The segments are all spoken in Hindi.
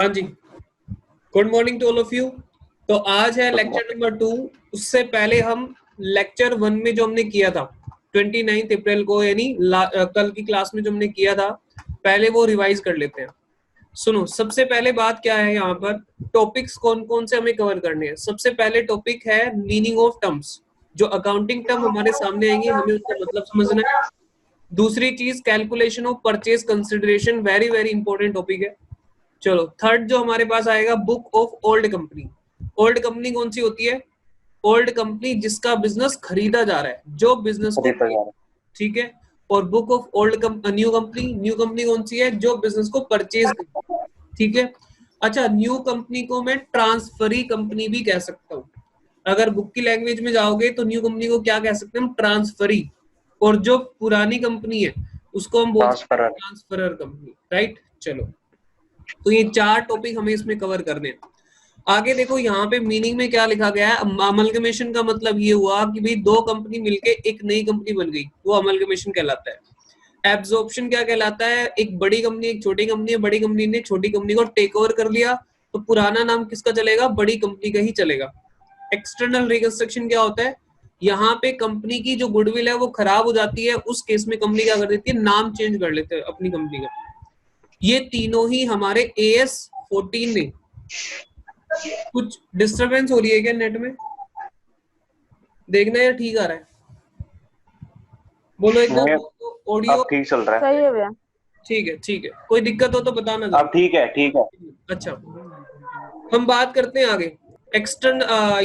हाँ जी, good morning to all of you. तो आज है लेक्चर नंबर 2। उससे पहले हम लेक्चर 1 में जो हमने किया था 29 अप्रैल को, यानी कल की क्लास में जो हमने किया था, पहले वो रिवाइज कर लेते हैं। सुनो, सबसे पहले बात क्या है, यहाँ पर टॉपिक्स कौन कौन से हमें कवर करने हैं। सबसे पहले टॉपिक है मीनिंग ऑफ टर्म्स। जो अकाउंटिंग टर्म हमारे सामने आएंगी हमें उसका मतलब समझना है। दूसरी चीज calculation of purchase consideration, very very important topic है। चलो, थर्ड जो हमारे पास आएगा, book of old company. Old company कौन सी होती है? ओल्ड कंपनी जिसका बिजनेस खरीदा जा रहा है, जो बिजनेस को, ठीक है। और book of old new company, new company कौन सी है? जो बिजनेस को परचेज, ठीक है। अच्छा, न्यू कंपनी को मैं ट्रांसफरी कंपनी भी कह सकता हूँ। अगर बुक की लैंग्वेज में जाओगे तो न्यू कंपनी को क्या कह सकते हैं हम? ट्रांसफरी। और जो पुरानी कंपनी है उसको हम बोलते हैं ट्रांसफरर कंपनी, राइट। चलो, तो ये 4 टॉपिक हमें इसमें कवर करने हैं। आगे देखो, यहाँ पे मीनिंग में क्या लिखा गया है। अमलगमेशन का मतलब ये हुआ कि भाई 2 कंपनी मिलके एक नई कंपनी बन गई, वो अमलगमेशन कहलाता है। एब्जॉर्प्शन क्या कहलाता है? एक बड़ी कंपनी एक छोटी कंपनी है, बड़ी कंपनी ने छोटी कंपनी को टेक ओवर कर लिया, तो पुराना नाम किसका चलेगा? बड़ी कंपनी का ही चलेगा। एक्सटर्नल रिकंस्ट्रक्शन क्या होता है? यहाँ पे कंपनी की जो गुडविल है वो खराब हो जाती है, उस केस में कंपनी क्या कर देती है? नाम चेंज कर लेते हैं अपनी कंपनी का। ये तीनों ही हमारे AS 14 ने। कुछ डिस्टरबेंस हो रही है क्या नेट में? देखना या ठीक आ रहा है? बोलो एकदम, ऑडियो ठीक चल रहा है। सही है भैया। ठीक है, ठीक है। कोई दिक्कत हो तो बताना। अब ठीक है, ठीक है। अच्छा, हम बात करते हैं आगे।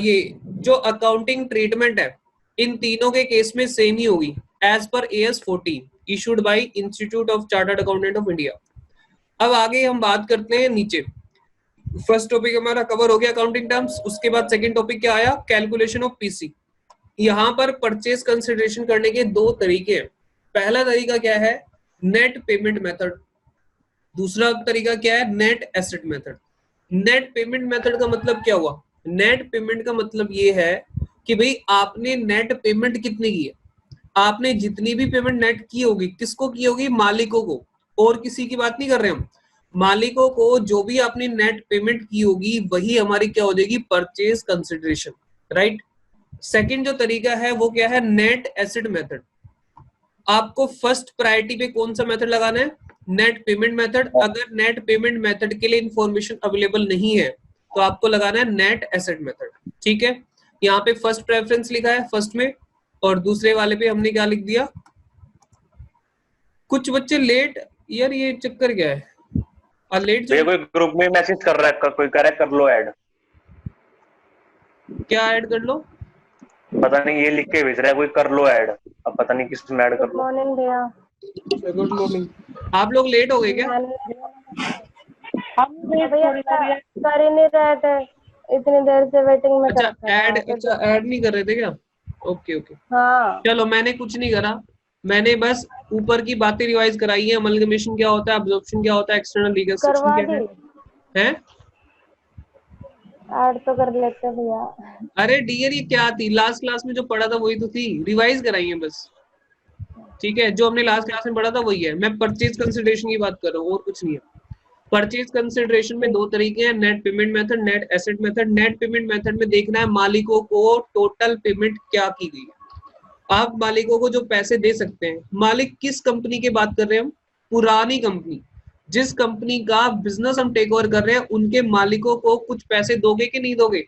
ये जो अकाउंटिंग ट्रीटमेंट है इन तीनों के केस में सेम ही होगी, as per AS 14 issued by institute of chartered accountant of India. अब आगे हम बात करते हैं नीचे। फर्स्ट टॉपिक हमारा कवर हो गया अकाउंटिंग टर्म्स। उसके बाद सेकंड टॉपिक क्या आया? Calculation of PC। यहाँ पर परचेज कंसिडरेशन करने के 2 तरीके हैं। पहला तरीका क्या है? Net payment method. दूसरा तरीका क्या है? Net asset method. Net payment method का मतलब क्या हुआ? नेट पेमेंट का मतलब ये है कि भाई आपने नेट पेमेंट कितनी की है। आपने जितनी भी पेमेंट नेट की होगी, किसको की होगी? मालिकों को। और किसी की बात नहीं कर रहे हम। मालिकों को जो भी आपने नेट पेमेंट की होगी वही हमारी क्या हो जाएगी? Purchase consideration, right. सेकंड जो तरीका है वो क्या है? Net asset method. आपको फर्स्ट प्रायोरिटी पे कौन सा मेथड लगाना है? Net payment method. अगर नेट पेमेंट मेथड के लिए इंफॉर्मेशन अवेलेबल नहीं है तो आपको लगाना है नेट एसेट मेथड, ठीक है। यहाँ पे फर्स्ट प्रेफरेंस लिखा है फर्स्ट में, और दूसरे वाले पे हमने क्या लिख दिया? कुछ बच्चे लेट, यार ये चक्कर क्या है? लेट कोई ग्रुप में मैसेज कर रहा है, कोई कह रहा है कर लो ऐड। क्या ऐड कर लो? पता नहीं, ये लिख के भेज रहा है कोई कर लो ऐड। अब पता नहीं किस में ऐड कर लो। गुड मॉर्निंग भैया। Good morning. आप लोग लेट हो गए क्या? हम भैया कर ही नहीं रहे थे, इतनी देर से वेटिंग में। अच्छा, ऐड नहीं कर रहे थे क्या? Okay okay. हाँ, चलो, मैंने कुछ नहीं करा, मैंने बस ऊपर की बातें रिवाइज कराई है। अमलगमेशन क्या होता है, अब्जॉर्प्शन क्या होता है, एक्सटर्नल रिकंस्ट्रक्शन क्या है? ऐड तो कर लेते भैया। अरे डियर, ये क्या थी? लास्ट क्लास में जो पढ़ा था वही तो थी, रिवाइज कराई है बस, ठीक है। जो हमने लास्ट क्लास में पढ़ा था वही है। मैं परचेज कंसिडरेशन की बात कर रहा हूँ, और कुछ नहीं है। परचेज कंसिडरेशन में 2 तरीके हैं, net payment method, net asset method. Net payment method में देखना है मालिकों को टोटल पेमेंट क्या की गई है। आप मालिकों को जो पैसे दे सकते हैं, मालिक किस कंपनी की बात कर रहे हैं हम? पुरानी कंपनी। जिस कंपनी का बिजनेस हम टेक ओवर कर रहे हैं उनके मालिकों को कुछ पैसे दोगे कि नहीं दोगे?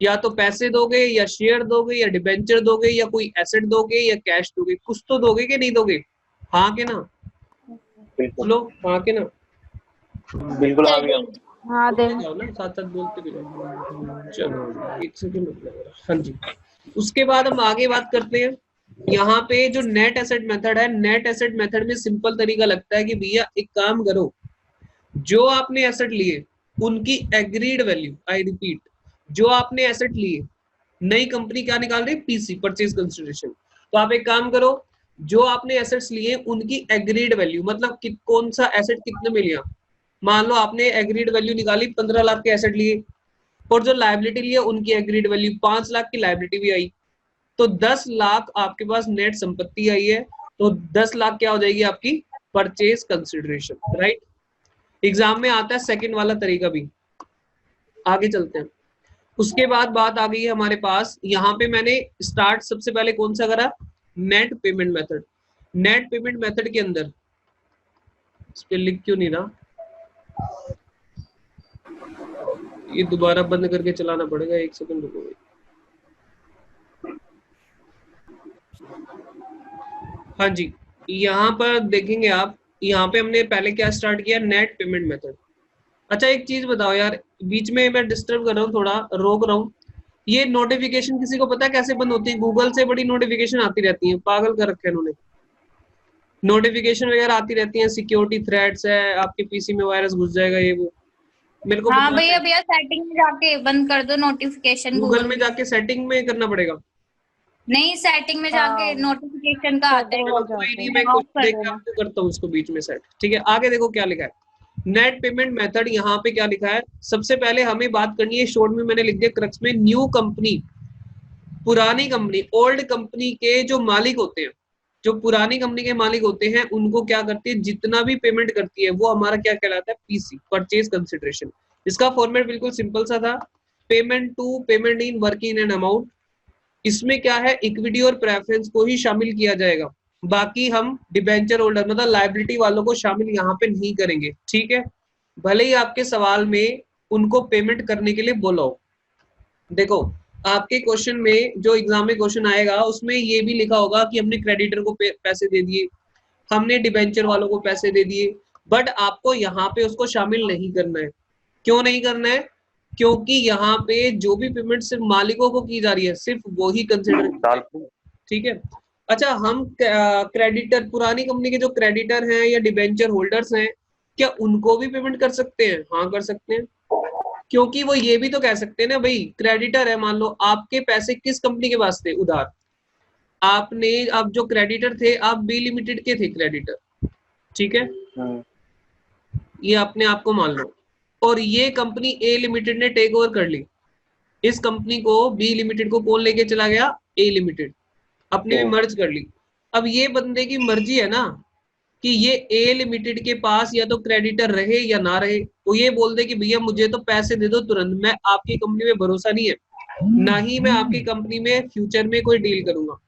या तो पैसे दोगे, या शेयर दोगे, या डिबेंचर दोगे, या कोई एसेट दोगे, या कैश दोगे। कुछ तो दोगे कि नहीं दोगे? हाँ के ना? बोलो हाँ के ना? बिल्कुल आ गया। हाँ दे ना, साथ साथ बोलते भी रहो। चलो, एक सेकंड। हाँ जी। उसके बाद हम आगे बात करते हैं। यहाँ पे जो नेट एसेट मेथड है, नेट एसेट मेथड में सिंपल तरीका लगता है कि भैया एक काम करो, जो आपने एसेट लिए उनकी एग्रीड वैल्यू, आई रिपीट, जो आपने एसेट लिए, नई कंपनी क्या निकाल रही है? PC, purchase consideration. तो आप एक काम करो, जो आपने एसेट्स लिए उनकी एग्रीड वैल्यू, मतलब कौन सा एसेट कितने में लिया। मान लो आपने एग्रीड वैल्यू निकाली, 15 लाख के एसेट लिए, और जो लायबिलिटी लिए उनकी एग्रीड वैल्यू 5 लाख की लायबिलिटी भी आई, तो 10 लाख आपके पास नेट संपत्ति आई है। तो 10 लाख क्या हो जाएगी आपकी? Purchase consideration, right. एग्जाम में आता है सेकंड वाला तरीका भी। आगे चलते हैं। उसके बाद बात आ गई है हमारे पास, यहाँ पे मैंने स्टार्ट सबसे पहले कौन सा करा, net payment method. Net payment method के अंदर इस पे लिख क्यों नहीं रहा, ये दोबारा बंद करके चलाना पड़ेगा, एक सेकंड रुको। हाँ जी, यहाँ पर देखेंगे आप, यहाँ पे हमने पहले क्या स्टार्ट किया, नेट पेमेंट मेथड। अच्छा एक चीज बताओ यार, बीच में मैं डिस्टर्ब कर रहा हूँ, थोड़ा रोक रहा हूँ। ये नोटिफिकेशन किसी को पता है कैसे बंद होती है? गूगल से बड़ी नोटिफिकेशन आती रहती है, पागल कर रखे हैं उन्होंने। नोटिफिकेशन वगैरह आती रहती है, सिक्योरिटी थ्रेट्स है, आपके पीसी में वायरस घुस जाएगा, ये वो। मेरे को हाँ पता भैया, है, भैया सेटिंग में जाके बंद कर दो नोटिफिकेशन। गूगल में जाके सेटिंग में करना पड़ेगा। नहीं, सेटिंग में जाके नोटिफिकेशन का आता है। चलो कोई नहीं, मैं कुछ देख के आपको करता हूँ उसको बीच में सेट, ठीक है। आगे देखो क्या लिखा है, नेट पेमेंट मेथड। यहाँ पे क्या लिखा है, सबसे पहले हमें बात करनी है, शॉर्ट में मैंने लिख दिया क्रक्स में, न्यू कंपनी, पुरानी कंपनी, ओल्ड कंपनी के जो मालिक होते हैं, जो पुरानी कंपनी के मालिक होते हैं, उनको क्या करती है, जितना भी पेमेंट करती है वो हमारा क्या कहलाता है, पीसी, परचेज कंसिडरेशन। इसका फॉर्मेट बिल्कुल सिंपल सा था, payment to, payment in, working and amount. इसमें क्या है, इक्विटी और प्रेफरेंस को ही शामिल किया जाएगा, बाकी हम डिबेंचर होल्डर मतलब लायबिलिटी वालों को शामिल यहाँ पे नहीं करेंगे, ठीक है। भले ही आपके सवाल में उनको पेमेंट करने के लिए बोला हो। देखो आपके क्वेश्चन में, जो एग्जाम में क्वेश्चन आएगा उसमें ये भी लिखा होगा कि हमने क्रेडिटर को पैसे दे दिए, हमने डिबेंचर वालों को पैसे दे दिए, बट आपको यहाँ पे उसको शामिल नहीं करना है। क्यों नहीं करना है? क्योंकि यहाँ पे जो भी पेमेंट सिर्फ मालिकों को की जा रही है, सिर्फ वो ही कंसिडर, ठीक है। अच्छा, हम क्रेडिटर, पुरानी कंपनी के जो क्रेडिटर हैं या डिबेंचर होल्डर्स हैं, क्या उनको भी पेमेंट कर सकते हैं? हाँ कर सकते हैं, क्योंकि वो ये भी तो कह सकते हैं ना भाई, क्रेडिटर है, मान लो आपके पैसे किस कंपनी के पास थे उधार, आपने, आप जो क्रेडिटर थे, आप बी लिमिटेड के थे क्रेडिटर, ठीक है, ये अपने आप को मान लो, और ये कंपनी ए लिमिटेड ने टेक ओवर कर ली। इस कंपनी को, बी लिमिटेड को कौन लेके चला गया? ए लिमिटेड, अपने में मर्ज कर ली। अब ये बंदे की मर्जी है ना कि ये ए लिमिटेड के पास या तो क्रेडिटर रहे या ना रहे। वो ये बोल दे कि भैया मुझे तो पैसे दे दो तुरंत, मैं आपकी कंपनी में भरोसा नहीं है, ना ही मैं आपकी कंपनी में फ्यूचर में कोई डील करूंगा।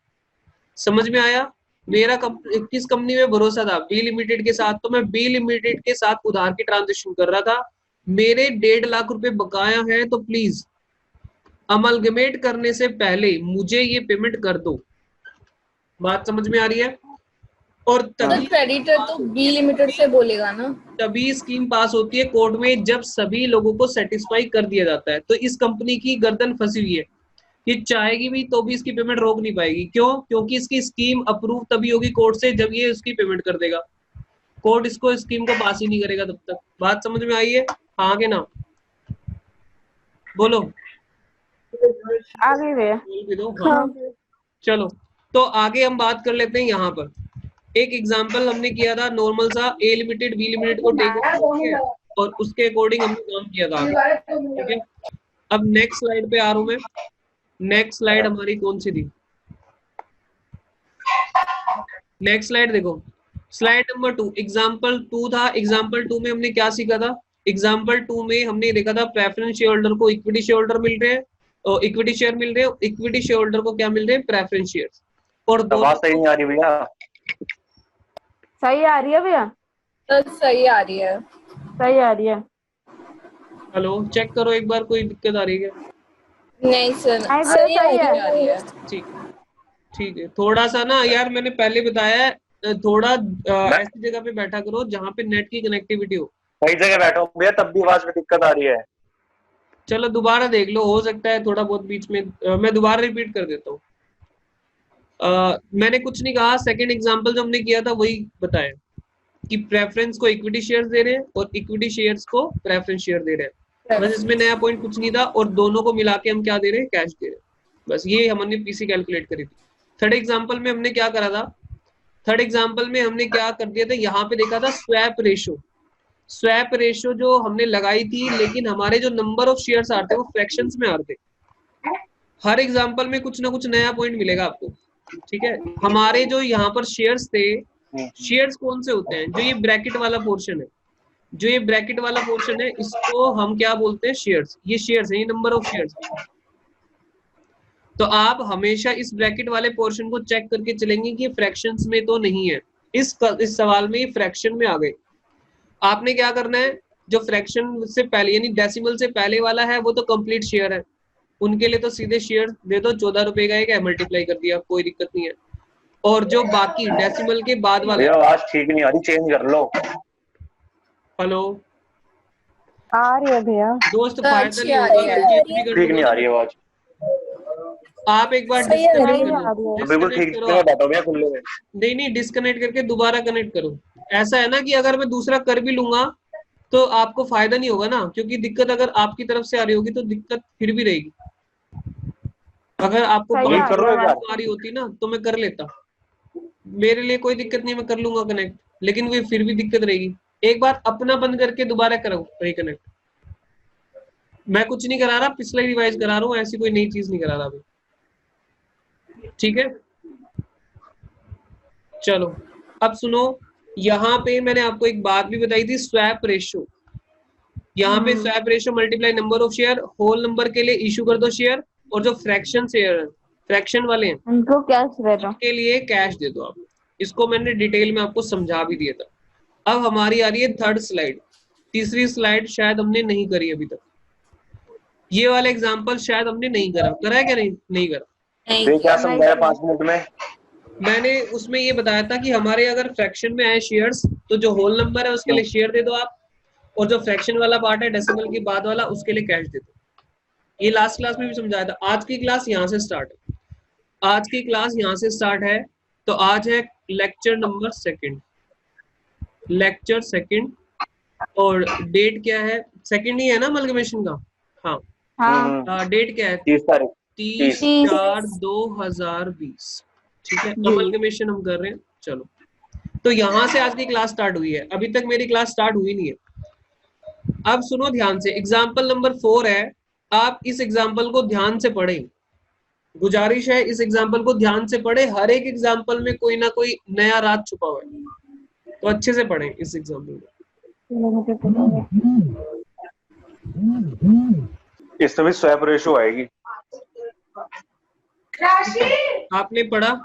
समझ में आया? मेरा किस कंपनी में भरोसा था? बी लिमिटेड के साथ। तो मैं बी लिमिटेड के साथ उधार की ट्रांजेक्शन कर रहा था, मेरे 1.5 लाख रुपए बकाया है, तो प्लीज अमलगमेट करने से पहले मुझे ये पेमेंट कर दो। बात समझ में आ रही है? और तभी क्रेडिटर तो बी लिमिटेड से बोलेगा ना, तभी स्कीम पास होती है कोर्ट में, जब सभी लोगों को सेटिस्फाई कर दिया जाता है। तो इस कंपनी की गर्दन फंसी हुई है, ये चाहेगी भी तो भी इसकी पेमेंट रोक नहीं पाएगी। क्यों? क्योंकि इसकी स्कीम अप्रूव तभी होगी कोर्ट से जब ये उसकी पेमेंट कर देगा, कोर्ट इसको स्कीम को पास ही नहीं करेगा तब तक। बात समझ में आई है? हाँ के ना? बोलो आगे भैया। बोल भी दो। हाँ चलो, तो आगे हम बात कर लेते हैं। यहाँ पर एक एग्जांपल हमने किया था नॉर्मल सा, ए लिमिटेड बी लिमिटेड को टेक ओवर किया और उसके अकॉर्डिंग हमने काम किया था आगे, ठीक है। अब नेक्स्ट स्लाइड पे आ रहा हूं मैं। नेक्स्ट स्लाइड हमारी कौन सी थी? नेक्स्ट स्लाइड देखो, स्लाइड नंबर 2, एग्जांपल 2 था। एग्जांपल 2 में हमने क्या सीखा था? एग्जांपल 2 में हमने देखा था प्रेफरेंस शेयर होल्डर को इक्विटी शेयर होल्डर मिल रहे हैं, और इक्विटी शेयर मिल रहे हैं, इक्विटी शेयर होल्डर को क्या मिल रहे हैं? Preference share. और आवाज सही नहीं आ रही भैया? सही आ रही है भैया? सही आ रही है। सही आ रही है। हेलो, चेक करो एक बार, कोई दिक्कत आ रही है? नहीं सर, सही आ रही है। ठीक ठीक है। थोड़ा सा ना यार, मैंने पहले बताया है, थोड़ा ऐसी जगह पे बैठा करो जहाँ पे नेट की कनेक्टिविटी हो। सही जगह बैठा हूँ भैया, तब भी आवाज में दिक्कत आ रही है। चलो दोबारा देख लो, हो सकता है थोड़ा बहुत बीच में। मैं दोबारा रिपीट कर देता हूँ। मैंने कुछ नहीं कहा, सेकंड एग्जांपल जो हमने किया था वही बताया कि प्रेफरेंस को इक्विटी शेयर्स दे रहे हैं और इक्विटी शेयर्स को प्रेफरेंस शेयर दे रहे हैं। बस इसमें नया पॉइंट कुछ नहीं था, और दोनों को मिला के हम क्या दे रहे हैं? कैश दे रहे हैं। बस ये हमने पीसी कैलकुलेट करी थी। थर्ड एग्जाम्पल में हमने क्या करा था? थर्ड एग्जाम्पल में हमने क्या कर दिया था, यहाँ पे देखा था स्वैप रेशो। स्वैप रेशो जो हमने लगाई थी, लेकिन हमारे जो नंबर ऑफ शेयर्स आ रहे थे वो फ्रैक्शंस में आ रहे थे। हर एग्जाम्पल में कुछ ना कुछ नया पॉइंट मिलेगा आपको, ठीक है। हमारे जो यहाँ पर शेयर्स थे, शेयर्स कौन से होते हैं? जो ये ब्रैकेट वाला पोर्शन है, जो ये ब्रैकेट वाला पोर्शन है इसको हम क्या बोलते हैं, शेयर्स। ये शेयर्स है, ये नंबर ऑफ शेयर्स। तो आप हमेशा इस ब्रैकेट वाले पोर्शन को चेक करके चलेंगे कि फ्रैक्शंस में तो नहीं है। इस सवाल में ये फ्रैक्शन में आ गए। आपने क्या करना है, जो फ्रैक्शन से पहले यानी डेसिमल से पहले वाला है वो तो कंप्लीट शेयर है, उनके लिए तो सीधे शेयर दे दो, 14 रुपए का एक है, मल्टीप्लाई कर दिया, कोई दिक्कत नहीं है। और जो बाकी डेसिमल के बाद वाला, भैया आवाज ठीक नहीं आ रही, चेंज कर लो। हेलो आ रही है भैया। दोस्त, तो फायदा अच्छी नहीं आ होगा रही है। मैं चेंज भी कर ठीक नहीं दूंगा। आ रही आवाज, आप एक बार सही है, डिस्कनेक्ट सही कर आ लो, रही है। बिल्कुल डिस्कनेक्ट ठीक करो से आप। बैठो भैया खुले में। नहीं, डिस्कनेक्ट करके दोबारा कनेक्ट करो। ऐसा है ना कि अगर मैं दूसरा कर भी लूंगा तो आपको फायदा नहीं होगा ना, क्योंकि दिक्कत अगर आपकी तरफ से आ रही होगी तो दिक्कत फिर भी रहेगी। अगर आपको सही अभी बात कर रहे हो आवाज। क्या? आ रही होती ना तो मैं कर लेता, मेरे लिए कोई दिक्कत नहीं, मैं कर लूंगा कनेक्ट, लेकिन वो फिर भी दिक्कत रहेगी। एक बार अपना बंद करके दोबारा करो रिकनेक्ट। मैं कुछ नहीं करा रहा, पिछला ही रिवाइज करा रहा हूँ, ऐसी कोई नई चीज नहीं करा रहा अभी। ठीक है, चलो अब सुनो। यहाँ पे मैंने आपको एक बात भी बताई थी, स्वैप रेशो। यहाँ पे swap ratio multiply number of share, whole number के लिए इशू कर दो शेयर, और जो फ्रैक्शन शेयर है, फ्रैक्शन वाले हैं, उनको कैश दे दो। उनके लिए कैश दे दो आप। इसको मैंने डिटेल में आपको समझा भी दिया था। अब हमारी आ रही है थर्ड स्लाइड। तीसरी स्लाइड शायद हमने नहीं करी अभी तक। ये वाला एग्जांपल शायद हमने नहीं करा, करा है क्या? नहीं करा। ये क्या समझाया 5 मिनट में? मैंने उसमें ये बताया था कि हमारे अगर फ्रैक्शन में आए शेयर्स तो जो होल नंबर है उसके लिए शेयर दे दो आप, और जो फ्रैक्शन वाला पार्ट है डेसिमल के बाद वाला उसके लिए कैश दे दो। ये लास्ट क्लास में भी समझाया था। आज की क्लास यहाँ से स्टार्ट है, आज की क्लास यहाँ से स्टार्ट है। तो आज है lecture number second, lecture second, और डेट क्या है? सेकंड ही है ना अमलगमेशन का? हाँ, हाँ। डेट क्या है? 30 तारीख। 30/4/2020। ठीक है, अमलगमेशन हम कर रहे हैं। चलो, तो यहाँ से आज की क्लास स्टार्ट हुई है, अभी तक मेरी क्लास स्टार्ट हुई नहीं है। अब सुनो ध्यान से, एग्जाम्पल नंबर 4 है, आप इस एग्जाम्पल को ध्यान से पढ़ें। गुजारिश है इस एग्जाम्पल को ध्यान से पढ़े, हर एक एग्जाम्पल में कोई ना कोई नया राज छुपा हुआ है, तो अच्छे से पढ़ें इस एग्जाम्पल को। इसमें भी स्वैप रेशो आएगी। आपने पढ़ा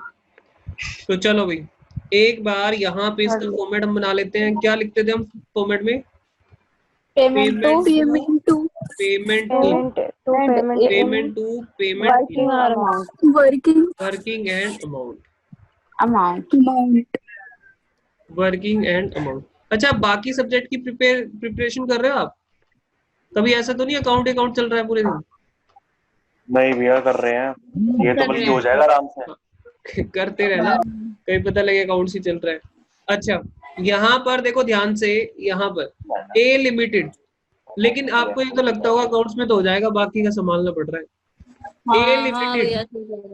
तो चलो भाई, एक बार यहाँ पे इसका फॉर्मेट हम बना लेते हैं। क्या लिखते थे हम फॉर्मेट में? Payment to payment to payment working और amount. Working and amount, amount working and amount. अच्छा, बाकी सब्जेक्ट की प्रिपरेशन कर रहे हो आप? कभी ऐसा तो नहीं अकाउंट चल रहा है पूरे दिन? नहीं भैया कर रहे हैं, ये तो बल्कि हो जाएगा आराम से। करते रहना, कहीं पता लगे अकाउंट्स ही चल रहा है। अच्छा, यहाँ पर देखो ध्यान से, यहाँ पर ए लिमिटेड, लेकिन आपको ये तो लगता होगा अकाउंट्स में तो हो जाएगा, बाकी का संभालना पड़ रहा है। A limited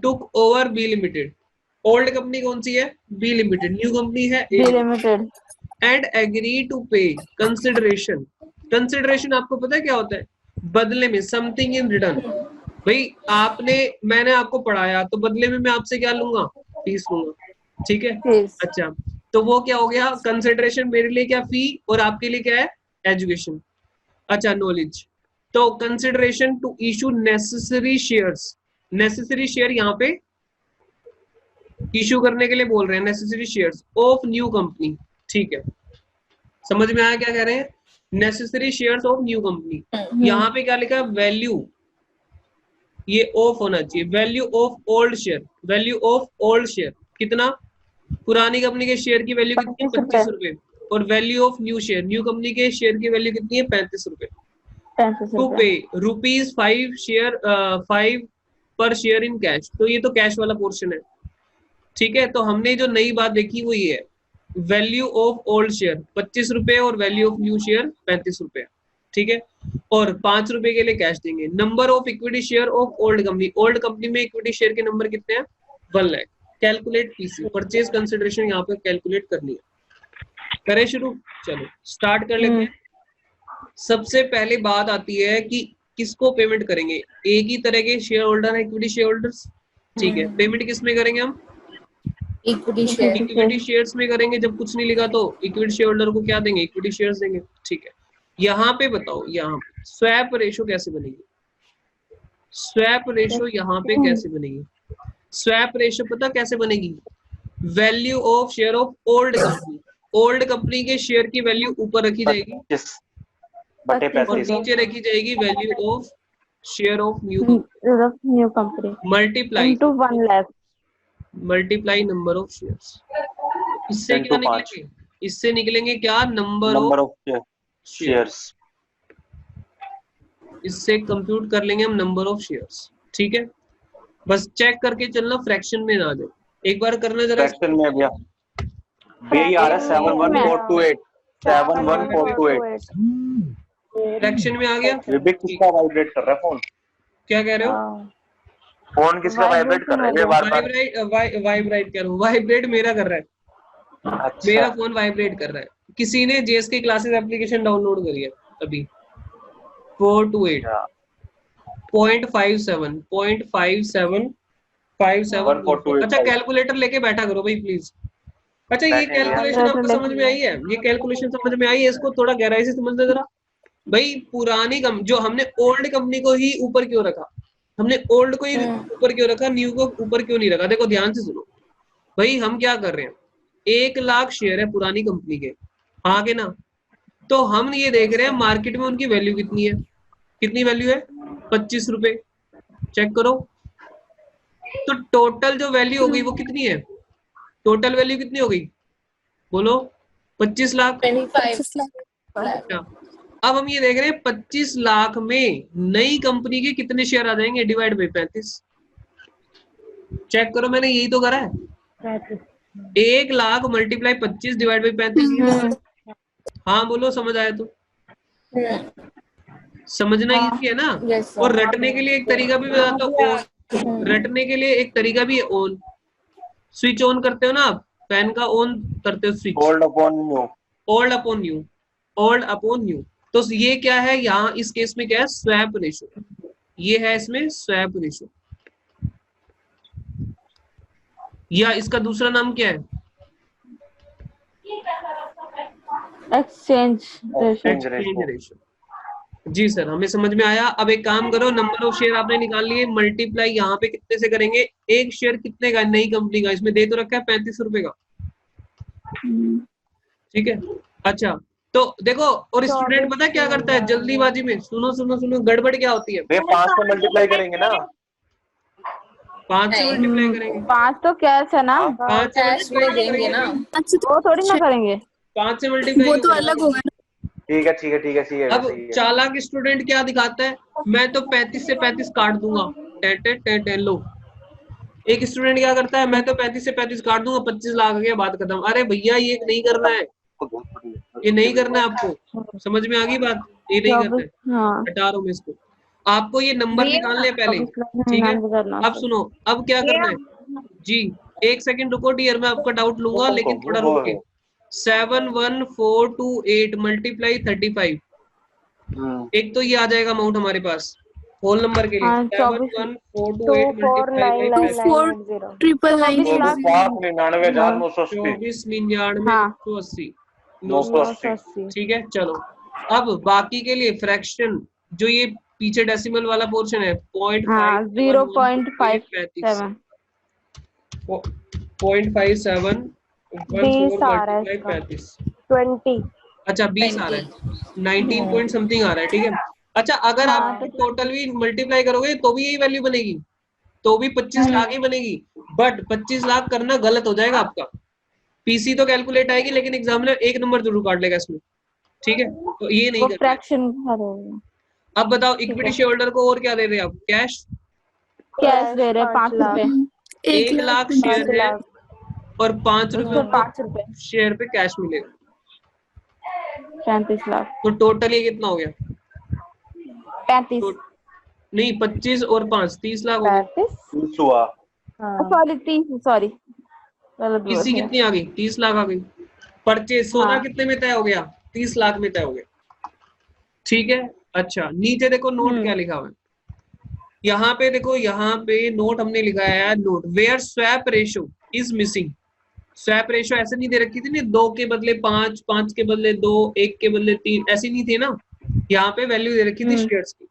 took over B limited. Old company कौन सी है? B limited. न्यू कंपनी है A limited. And agree to pay consideration. Consideration आपको पता है क्या होता है? बदले में, समथिंग इन रिटर्न। भाई मैंने आपको पढ़ाया तो बदले में मैं आपसे क्या लूंगा? फीस लूंगा, ठीक है? अच्छा, तो वो क्या हो गया? कंसिडरेशन मेरे लिए क्या? फी, और आपके लिए क्या है? एजुकेशन। अच्छा, नॉलेज। तो consideration to issue necessary shares. Necessary share यहाँ पे इशू करने के लिए बोल रहे हैं, necessary shares of new company. ठीक है, समझ में आया क्या कह रहे हैं? Necessary shares of new company. यहाँ पे क्या लिखा? वैल्यू, ये ऑफ होना चाहिए। Value of old share, value of old share कितना? पुरानी कंपनी के शेयर की वैल्यू कितनी है? 25 रुपए। और value of new share, new company के शेयर की वैल्यू कितनी है? 35 रुपए। टू पे ₹5 पर शेयर इन कैश। तो ये तो कैश वाला पोर्शन है, ठीक है? तो हमने जो नई बात देखी वो ये है, वैल्यू ऑफ ओल्ड शेयर 25 रुपए और वैल्यू ऑफ न्यू शेयर 35 रुपए, ठीक है? और 5 रुपए के लिए कैश देंगे। Number of equity share of old company. Old company में इक्विटी शेयर के नंबर कितने हैं? 1 lakh. Calculate PC, purchase consideration यहाँ पे कैलकुलेट करनी है। करें शुरू? चलो स्टार्ट कर लेते हैं। सबसे पहले बात आती है कि किसको पेमेंट करेंगे। एक ही तरह के शेयर होल्डर है, इक्विटी शेयर होल्डर्स, ठीक है? पेमेंट किस में करेंगे हम? Equity share. इक्विटी शेयर्स में करेंगे जब कुछ नहीं लिखा तो इक्विटी शेयर होल्डर को क्या देंगे, इक्विटी शेयर्स देंगे। ठीक है, यहाँ पे बताओ, यहाँ स्वैप रेशो कैसे बनेगी, स्वैप रेशो यहाँ पे कैसे बनेगी। स्वैप रेशो पता कैसे बनेगी, value of share of old company, old company के शेयर की वैल्यू ऊपर रखी जाएगी 25 बटे और 35 नीचे रखी जाएगी value of share of new new company multiply into 1 lakh. Multiply number of shares. इससे क्या Into 5. निकलेंगे, इससे निकलेंगे क्या, number number of of shares. इससे कंप्यूट कर लेंगे हम नंबर ऑफ शेयर्स। ठीक है, बस चेक करके चलना फ्रैक्शन में ना आ जाए, एक बार करना जरा। फ्रैक्शन में भैया बी आ रहा है 71428 71428। फ्रैक्शन में आ गया। विवेक किसका वाइब्रेट कर रहा है फोन, क्या कह रहे हो, फोन किसका वाइब्रेट कर रहा है ये बार बार। वाइब्रेट कह रहा हूँ, वाइब्रेट मेरा कर रहा है, मेरा अच्छा फोन वाइब्रेट कर रहा है। किसी ने जेएसके क्लासेस एप्लीकेशन डाउनलोड करी है अभी 428 अच्छा 0.57 0.57 57। अच्छा कैलकुलेटर लेके बैठा करो भाई प्लीज। अच्छा ये बैठेंगे। कैलकुलेशन आपको समझ में आई है, ये कैलकुलेशन समझ में आई है, इसको थोड़ा गहराई से समझना जरा भाई। पुरानी जो हमने ओल्ड कंपनी को ही ऊपर क्यों रखा, हमने ओल्ड को ही ऊपर क्यों रखा, न्यू को ऊपर क्यों नहीं रखा। देखो ध्यान से सुनो भाई, हम क्या कर रहे हैं, 1 लाख शेयर है पुरानी कंपनी के, आगे ना, तो हम ये देख रहे हैं मार्केट में उनकी वैल्यू कितनी है, कितनी वैल्यू है 25 रुपए, चेक करो। तो टोटल जो वैल्यू हो गई वो कितनी है, टोटल वैल्यू कितनी हो गई बोलो, 25 लाख। 25 अच्छा, अब हम ये देख रहे हैं 25 लाख में नई कंपनी के कितने शेयर आ जाएंगे, डिवाइड बाई 35। चेक करो, मैंने यही तो करा है, 1 लाख मल्टीप्लाई 25 डिवाइड बाई 35। हाँ बोलो, समझ आया तो, समझना इजी है ना। Yes, sir. और रटने के लिए एक तरीका भी बताता हूँ, रटने के लिए एक तरीका भी है, ऑन स्विच ऑन करते हो ना आप, फैन का ऑन करते हो switch, old upon new. Old upon new, old upon new. तो ये क्या है यहाँ इस केस में, क्या है, स्वैप रेशो, ये है इसमें स्वैप रेशो, या इसका दूसरा नाम क्या है, exchange Exchange exchange ratio। Ratio. जी सर, हमें समझ में आया। अब एक काम करो, नंबर ऑफ शेयर आपने निकाल लिए, मल्टीप्लाई यहाँ पे कितने से करेंगे, एक शेयर कितने का, नई कंपनी का, इसमें दे तो रखा है 35 रुपए का, ठीक है। अच्छा तो देखो, और स्टूडेंट पता है क्या करता है जल्दीबाजी में, सुनो सुनो सुनो, गड़बड़ क्या होती है, भैया 5 से मल्टीप्लाई करेंगे ना, 5 से मल्टीप्लाई करेंगे, 5 तो कैश है ना, 5 से कैश में मल्टीप्लाई देंगे ना। वो थोड़ी ना करेंगे। 5 से मल्टीप्लाई वो तो अलग होगा। ठीक है ठीक है ठीक है ठीक है अब सही है। चालाक स्टूडेंट क्या दिखाता है, मैं तो 35 से 35 काट दूंगा, टे लो। एक स्टूडेंट क्या करता है, मैं तो 35 से 35 काट दूंगा, 25 लाख आ गया, बात खत्म। अरे भैया ये नहीं करना है, ये नहीं करना है आपको, समझ में आ गई बात, ये नहीं करना है, हाँ हटा रहा हूं मैं इसको। आपको ये नंबर निकालने हैं पहले, ठीक है। अब सुनो, अब क्या करना है जी, एक सेकंड रुको डियर, मैं आपका डाउट लूंगा, लेकिन थोड़ा रुक के। 71428 मल्टीप्लाई 35, एक तो ये आ जाएगा अमाउंट हमारे पास होल नंबर के लिए, 71428 मल्टीप्लाई 24,99,980, ठीक है। चलो अब बाकी के लिए फ्रैक्शन, जो ये पीछे डेसिमल वाला पोर्शन है, 0.57 0.57 35। 20 अच्छा 20 आ रहा है, 19 पॉइंट समथिंग आ रहा है, ठीक है। अच्छा अगर आप टोटल भी मल्टीप्लाई करोगे तो भी यही वैल्यू बनेगी, तो भी 25 लाख ही बनेगी, बट 25 लाख करना गलत हो जाएगा आपका। पीसी तो कैलकुलेट आएगी, लेकिन एग्जामिनर एक नंबर जरूर काट लेगा इसमें, ठीक है। तो ये नहीं करना। फ्रैक्शन अब बताओ इक्विटी शेयर होल्डर को और क्या दे रहे हैं आप, कैश, कैश दे रहे 5 रुपए, 1 लाख शेयर है और 5 रुपए 5 रुपए, शेयर पे कैश मिलेगा, 35 लाख, तो टोटल ये कितना हो गया, 35 नहीं 25 और 5 30 लाख हो गया। 30 हुआ। सॉरी 30, सॉरी किसी कितनी आ गई, 30 लाख आ गई। परचेज सोना कितने में तय हो गया, 30 लाख में तय हो गया, ठीक है। अच्छा नीचे देखो नोट क्या लिखा हुआ है, यहाँ पे देखो, यहाँ पे नोट हमने लिखा है, note where swap ratio is missing, swap ratio ऐसे नहीं दे रखी थी ना, 2 के बदले 5, 5 के बदले 2, 1 के बदले 3, ऐसी नहीं थी ना। यहाँ पे वैल्यू दे रखी थी शेयर्स की।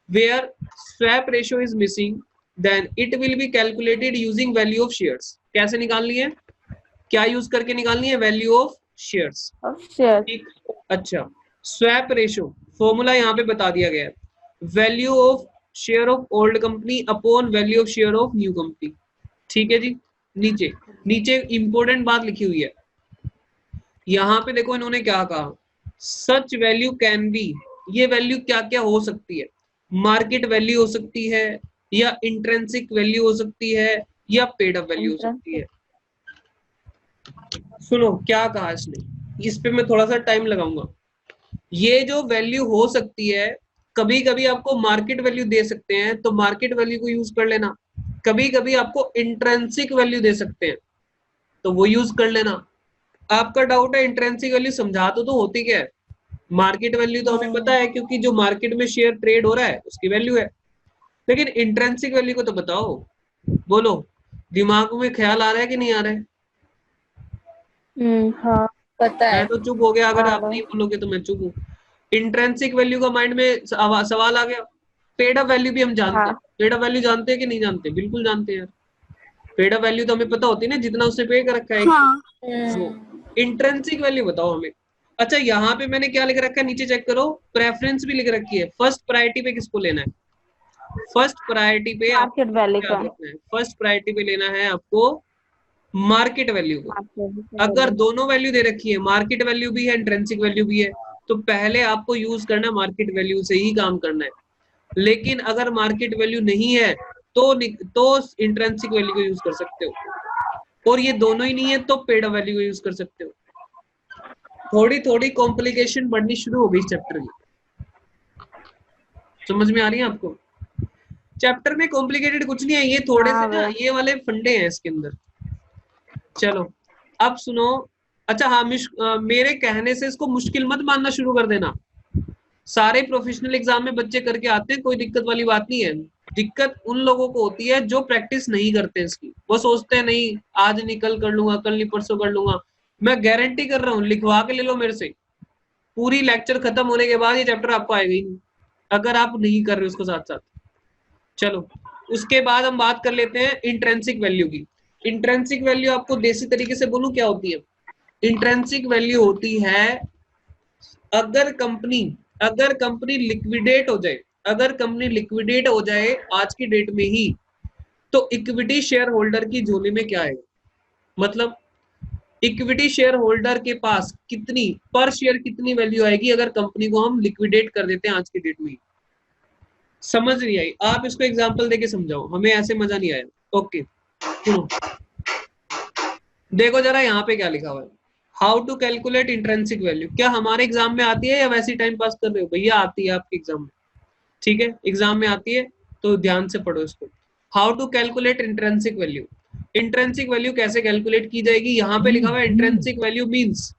Where swap ratio is missing then it will be calculated using value of shares. कैसे निकालनी है, क्या यूज करके निकालनी है, वैल्यू ऑफ शेयर्स। ठीक, अच्छा स्वैप रेशो फॉर्मूला यहाँ पे बता दिया गया है, value of share of old company upon value of share of new company. ठीक है जी, नीचे नीचे इंपॉर्टेंट बात लिखी हुई है, यहाँ पे देखो इन्होंने क्या कहा, सच वैल्यू कैन बी, ये वैल्यू क्या क्या हो सकती है, मार्केट वैल्यू हो सकती है, या इंट्रिंसिक वैल्यू हो सकती है, या पेड अप वैल्यू हो सकती है। सुनो क्या कहा इसने, इस पे मैं थोड़ा सा टाइम लगाऊंगा। ये जो वैल्यू हो सकती है, कभी कभी आपको मार्केट वैल्यू दे सकते हैं तो मार्केट वैल्यू को यूज कर लेना, कभी कभी आपको इंट्रिंसिक वैल्यू दे सकते हैं तो वो यूज कर लेना। आपका डाउट है इंट्रिंसिक वैल्यू, समझा तो होती क्या है, मार्केट वैल्यू तो हमें पता है क्योंकि जो मार्केट में शेयर ट्रेड हो रहा है उसकी वैल्यू है, लेकिन इंट्रिंसिक वैल्यू को तो बताओ, बोलो दिमाग में ख्याल आ रहा है कि नहीं आ रहा है? हाँ पता है। मैं तो चुप हो गया, अगर आप नहीं बोलोगे तो मैं चुप हूँ। इंट्रिंसिक वैल्यू का माइंड में सवाल आ गया। पेड अप वैल्यू भी हम जानते हैं, पेड अप वैल्यू जानते हैं कि नहीं जानते, बिल्कुल जानते हैं। पेड अप वैल्यू तो हमें पता होती है ना, जितना उसने पे कर रखा है। वो इंट्रिंसिक वैल्यू बताओ हमें। अच्छा यहाँ पे मैंने क्या लिख रखा है, नीचे चेक करो, प्रेफरेंस भी लिख रखी है। फर्स्ट प्रायोरिटी पे किसको लेना है, फर्स्ट प्रायोरिटी पे मार्केट वैल्यू का, फर्स्ट प्रायोरिटी पे लेना है आपको मार्केट वैल्यू को। अगर दोनों वैल्यू दे रखी है, मार्केट वैल्यू भी है इंट्रिंसिक वैल्यू भी है, तो पहले आपको यूज करना है मार्केट वैल्यू से ही काम करना है। लेकिन अगर मार्केट वैल्यू नहीं है तो इंट्रिंसिक वैल्यू को यूज कर सकते हो, और ये दोनों ही नहीं है तो पेड अप वैल्यू को यूज कर सकते हो। थोड़ी थोड़ी कॉम्प्लिकेशन बढ़नी शुरू हो गई चैप्टर में, समझ में आ रही है आपको? चैप्टर में कॉम्प्लिकेटेड कुछ नहीं है, ये थोड़े से ना ये वाले फंडे हैं इसके अंदर। चलो अब सुनो, अच्छा हाँ मेरे कहने से इसको मुश्किल मत मानना शुरू कर देना। सारे प्रोफेशनल एग्जाम में बच्चे करके आते हैं, कोई दिक्कत वाली बात नहीं है। दिक्कत उन लोगों को होती है जो प्रैक्टिस नहीं करते इसकी, वो सोचते हैं नहीं आज नहीं कल कर लूंगा, कल नहीं परसों कर लूंगा। मैं गारंटी कर रहा हूँ, लिखवा के ले लो मेरे से, पूरी लेक्चर खत्म होने के बाद ये चैप्टर आपको आएगा ही नहीं, अगर आप नहीं कर रहे उसको साथ साथ। चलो उसके बाद हम बात कर लेते हैं इंट्रिंसिक वैल्यू की। इंट्रिंसिक वैल्यू आपको देसी तरीके से बोलूं क्या होती है? इंट्रिंसिक वैल्यू होती है अगर कंपनी लिक्विडेट हो जाए, अगर कंपनी लिक्विडेट हो जाए आज की डेट में ही, तो इक्विटी शेयर होल्डर की झोली में क्या आएगा, मतलब इक्विटी शेयर होल्डर के पास कितनी पर शेयर कितनी वैल्यू आएगी अगर कंपनी को हम लिक्विडेट कर देते हैं आज की डेट में। समझ नहीं आई? आप इसको एग्जांपल देके समझाओ, हमें ऐसे मजा नहीं आया। ओके सुनो, देखो जरा यहाँ पे क्या लिखा हुआ है, how to calculate intrinsic value. क्या हमारे एग्जाम में आती है या वैसे ही टाइम पास कर रहे हो? भैया आती है आपके एग्जाम में, ठीक है एग्जाम में आती है तो ध्यान से पढ़ो इसको। How to calculate intrinsic value, intrinsic value कैसे कैलकुलेट की जाएगी? यहाँ पे लिखा हुआ है intrinsic value means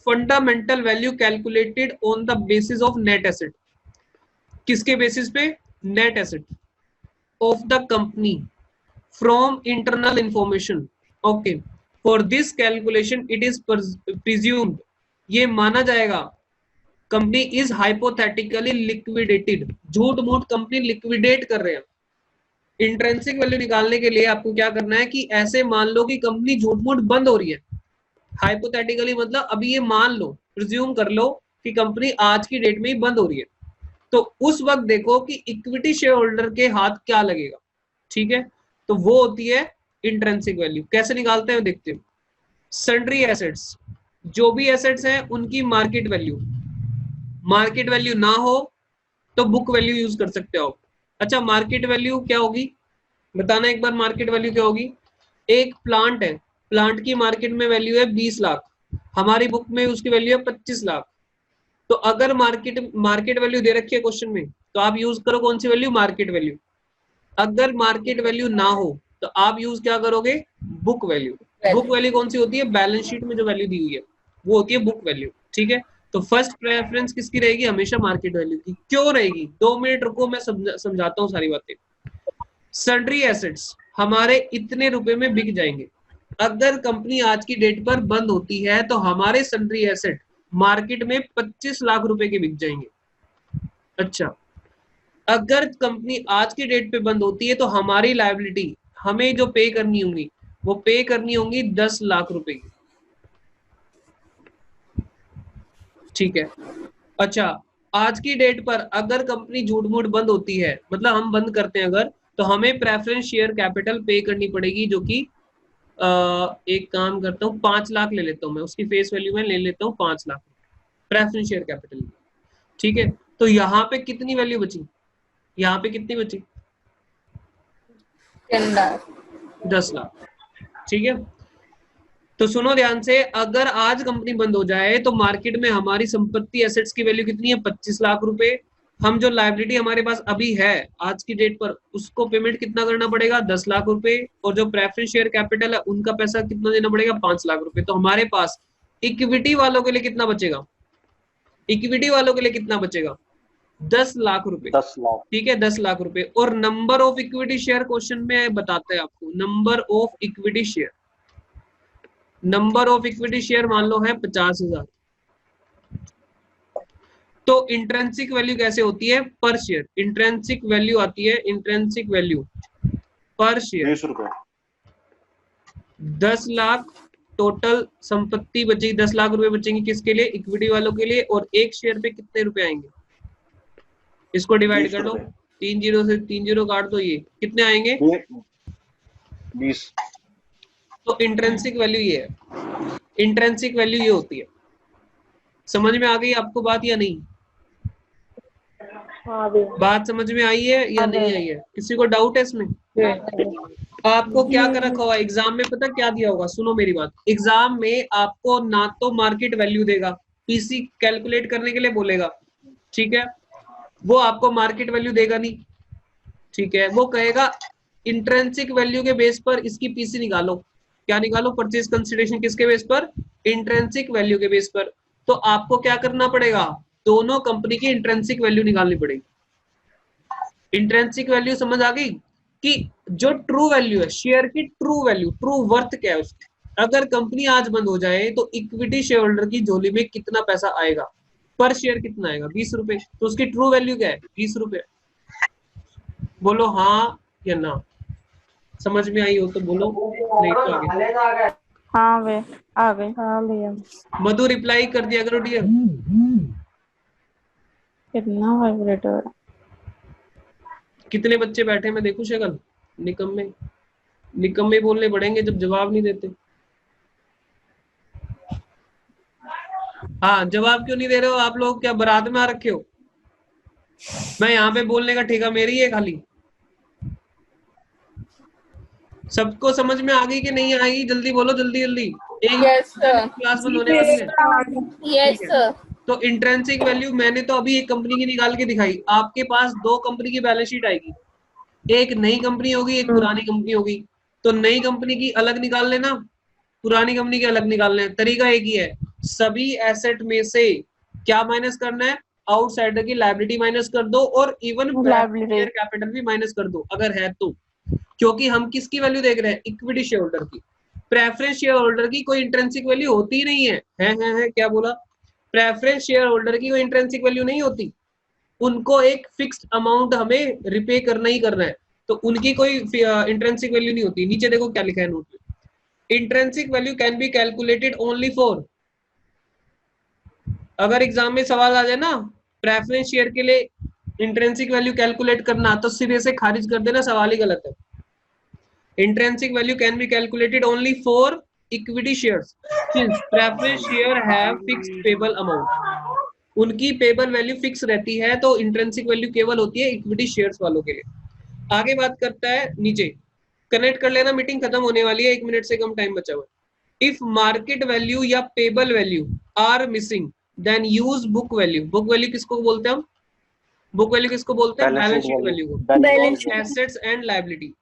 fundamental value calculated on the basis of net asset. किसके बेसिस पे? Net asset of the company from internal information. Okay, for this calculation it is presumed, ये माना जाएगा कंपनी इज हाइपोथेटिकली लिक्विडेटेड, झूठ मूठ कंपनी लिक्विडेट कर रहे हैं। इंट्रिंसिक वैल्यू निकालने के लिए आपको क्या करना है कि ऐसे मान लो कि कंपनी झूठ मूठ बंद हो रही है, हाइपोथेटिकली मतलब अभी ये मान लो, प्रिज्यूम कर लो कि कंपनी आज की डेट में ही बंद हो रही है, तो उस वक्त देखो कि इक्विटी शेयर होल्डर के हाथ क्या लगेगा, ठीक है? तो वो होती है इंट्रिंसिक वैल्यू। कैसे निकालते हैं देखते हैं। सन्ड्री एसेट्स, जो भी एसेट्स हैं उनकी मार्केट वैल्यू, मार्केट वैल्यू ना हो तो बुक वैल्यू यूज कर सकते हो। अच्छा मार्केट वैल्यू क्या होगी बताना एक बार, मार्केट वैल्यू क्या होगी? एक प्लांट है, प्लांट की मार्केट में वैल्यू है 20 लाख, हमारी बुक में उसकी वैल्यू है 25 लाख। तो अगर मार्केट वैल्यू दे रखी है क्वेश्चन में तो आप यूज करो कौन सी वैल्यू? Market value. अगर मार्केट वैल्यू ना हो तो आप यूज क्या करोगे? Book value. बुक वैल्यू कौन सी होती है? बैलेंस शीट में जो वैल्यू दी हुई है वो होती है बुक वैल्यू, ठीक है? तो फर्स्ट प्रेफरेंस किसकी रहेगी? हमेशा मार्केट वैल्यू की। क्यों रहेगी? 2 मिनट रुको, मैं समझाता हूँ सारी बातें। सन्ड्री एसेट्स हमारे इतने रुपए में बिक जाएंगे, अगर कंपनी आज की डेट पर बंद होती है तो हमारे सन्ड्री एसेट मार्केट में 25 लाख रुपए के बिक जाएंगे। अच्छा, अगर कंपनी आज की डेट पे बंद होती है तो हमारी लायबिलिटी हमें जो पे करनी होंगी वो पे करनी होंगी 10 लाख रुपए की। ठीक है। अच्छा, आज की डेट पर अगर कंपनी झूठ मूठ बंद होती है, मतलब हम बंद करते हैं अगर, तो हमें प्रेफरेंस शेयर कैपिटल पे करनी पड़ेगी, जो कि एक काम करता हूँ 5 लाख ले लेता हूँ मैं, उसकी फेस वैल्यू में ले लेता हूँ 5 लाख प्रेफरेंस शेयर कैपिटल। ठीक है, तो यहाँ पे कितनी वैल्यू बची, यहाँ पे कितनी बची 10 लाख। ठीक है, तो सुनो ध्यान से, अगर आज कंपनी बंद हो जाए तो मार्केट में हमारी संपत्ति एसेट्स की वैल्यू कितनी है 25 लाख रुपए। हम जो लायबिलिटी हमारे पास अभी है आज की डेट पर उसको पेमेंट कितना करना पड़ेगा 10 लाख रुपए, और जो प्रेफरेंस शेयर कैपिटल है उनका पैसा कितना देना पड़ेगा 5 लाख रुपए। तो हमारे पास इक्विटी वालों के लिए कितना बचेगा, इक्विटी वालों के लिए कितना बचेगा 10 लाख रुपए। 10 लाख। ठीक है, 10 लाख रुपए। और number of equity share question में बताते हैं आपको, number of equity share, number of equity share मान लो है 50,000। तो इंट्रिंसिक वैल्यू कैसे होती है पर शेयर, इंट्रिंसिक वैल्यू आती है, इंट्रिंसिक वैल्यू पर शेयर 20 रुपए। 10 लाख टोटल संपत्ति बचेगी, 10 लाख रुपए बचेंगे किसके लिए, इक्विटी वालों के लिए। और एक शेयर पे कितने रुपए आएंगे, इसको डिवाइड कर लो, 3 जीरो से 3 जीरो काट दो, ये कितने आएंगे 20। तो इंट्रिंसिक वैल्यू ये है, इंट्रिंसिक वैल्यू ये होती है। समझ में आ गई आपको बात या नहीं, बात समझ में आई है या नहीं आई है, किसी को डाउट है इसमें? आपको क्या कर रखा हुआ एग्जाम में, पता क्या दिया होगा, सुनो मेरी बात, एग्जाम में आपको ना तो मार्केट वैल्यू देगा, पीसी कैलकुलेट करने के लिए बोलेगा, ठीक है, वो आपको मार्केट वैल्यू देगा नहीं, ठीक है, वो कहेगा इंट्रिंसिक वैल्यू के बेस पर इसकी पीसी निकालो, क्या निकालो, परचेज कंसिडरेशन किसके बेस पर, इंट्रिंसिक वैल्यू के बेस पर। तो आपको क्या करना पड़ेगा, दोनों कंपनी की इंट्रिंसिक वैल्यू निकालनी पड़ेगी। इंट्रिंसिक वैल्यू समझ आ गई कि जो ट्रू वैल्यू है शेयर की, ट्रू वैल्यू, ट्रू वर्थ क्या है उसकी। अगर कंपनी आज बंद हो जाए तो इक्विटी शेयर होल्डर की झोली में कितना पैसा आएगा, पर शेयर कितना आएगा 20 रुपए, तो उसकी ट्रू वैल्यू क्या है 20 रुपए। बोलो हाँ या ना, समझ में आई हो तो बोलो, नहीं तो आगे। हाँ वे आ गए, हाँ भैया। मधु रिप्लाई कर दिया करो डियर। कितना वाइब्रेट हो रहा, कितने बच्चे बैठे मैं देखूं शक्ल, निकम्मे निकम्मे बोलने पड़ेंगे जब जवाब नहीं देते। हाँ, जवाब क्यों नहीं दे रहे हो आप लोग, क्या बारात में आ रखे हो? मैं यहाँ पे बोलने का ठेका मेरी है खाली। सबको समझ में आ गई कि नहीं आई, जल्दी बोलो, जल्दी जल्दी। Yes, sir. क्लास बंद होने वाली है। Yes, sir. तो इंट्रिंसिक वैल्यू मैंने तो अभी एक कंपनी की निकाल के दिखाई, आपके पास दो कंपनी की बैलेंस शीट आएगी, एक नई कंपनी होगी एक पुरानी कंपनी होगी। तो नई कंपनी की अलग निकाल लेना, पुरानी कंपनी की अलग निकाल लेना। तरीका एक ही है, सभी एसेट में से क्या माइनस करना है, आउटसाइडर की लायबिलिटी माइनस कर दो और इवन शेयर कैपिटल भी माइनस कर दो अगर है तो, क्योंकि हम किसकी वैल्यू देख रहे हैं, इक्विटी शेयर होल्डर की। प्रेफरेंस शेयर होल्डर की कोई इंट्रिंसिक वैल्यू होती ही नहीं है, क्या बोला, प्रेफरेंस शेयर होल्डर की कोई इंट्रिंसिक वैल्यू नहीं होती, उनको एक फिक्स्ड अमाउंट हमें रिपे करना ही करना है, तो उनकी कोई इंट्रिंसिक वैल्यू नहीं होती। नीचे देखो क्या लिखा है नोट में, intrinsic value can be calculated only for, अगर एग्जाम में सवाल आ जाए ना प्रेफरेंस शेयर के लिए इंट्रिंसिक वैल्यू कैलकुलेट करना, तो सिरे से खारिज कर देना, सवाल ही गलत है। Intrinsic value can be calculated only for equity shares since preference share have fixed payable amount, उनकी पेबल वैल्यू फिक्स रहती है, तो इंट्रिंसिक वैल्यू केवल होती है इक्विटी शेयर्स वालों के लिए। आगे बात करता है, नीचे कनेक्ट कर लेना, मीटिंग खत्म होने वाली है, 1 मिनट से कम टाइम बचा हुआ है। इफ मार्केट वैल्यू या payable value are missing then use book value. Book value किसको बोलते हैं हम, बुक वैल्यू किसको बोलते हैं, बैलेंस शीट वैल्यू को, एसेट्स एंड लायबिलिटी।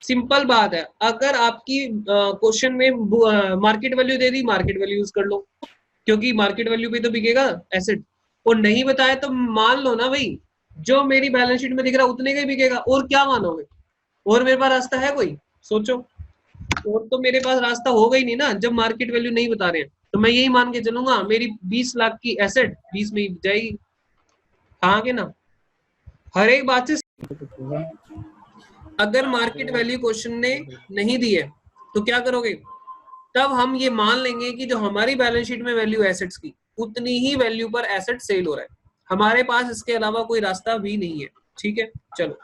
सिंपल बात है, अगर आपकी क्वेश्चन में मार्केट वैल्यू दे दी, मार्केट वैल्यू यूज कर लो, क्योंकि मार्केट वैल्यू पे तो बिकेगा एसेट, और नहीं बताया तो मान लो ना भाई जो मेरी बैलेंस शीट में दिख रहा है उतने का ही बिकेगा, और क्या मानोगे, और मेरे पास रास्ता है कोई, सोचो। और तो मेरे पास रास्ता होगा ही नहीं ना जब मार्केट वैल्यू नहीं बता रहे हैं। तो मैं यही मान के चलूंगा मेरी 20 लाख की एसेट 20 में ही जाएगी। हाँ के ना, हर एक बात से। अगर मार्केट वैल्यू क्वेश्चन ने नहीं दी है तो क्या करोगे, तब हम ये मान लेंगे कि जो हमारी बैलेंस शीट में वैल्यू एसेट्स की उतनी ही वैल्यू पर एसेट सेल हो रहा है, हमारे पास इसके अलावा कोई रास्ता भी नहीं है। ठीक है, चलो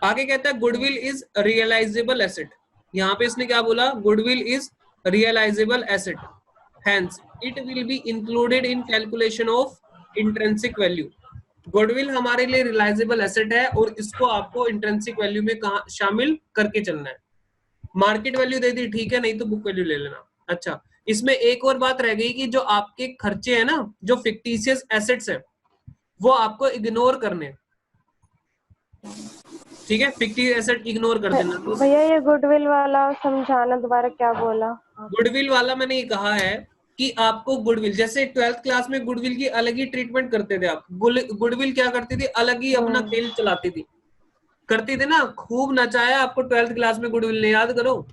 आगे कहता है गुडविल इज रियलाइजेबल एसेट। यहाँ पे इसने क्या बोला, goodwill is realisable asset, hence it will be included in calculation of intrinsic value. Goodwill हमारे लिए रियलाइजेबल एसेट है और इसको आपको इंट्रिंसिक वैल्यू में कहा शामिल करके चलना है। मार्केट वैल्यू दे दी ठीक है, नहीं तो बुक वैल्यू ले लेना। अच्छा, इसमें एक और बात रह गई कि जो आपके खर्चे हैं ना, जो फिक्टिशियस एसेट्स है वो आपको इग्नोर करने। ठीक है, फिक्टिशियस एसेट इग्नोर कर देना। भैया ये गुडविल वाला समझाना दोबारा, क्या बोला? गुडविल वाला मैंने ये कहा है कि आपको गुडविल, जैसे 12th क्लास में गुडविल की अलग ही ट्रीटमेंट करते थे आप। गुडविल क्या करती थी, अलग ही अपना खेल चलाती थी, करती थी ना, खूब नचाया आपको 12th क्लास में गुडविल ने, याद करो।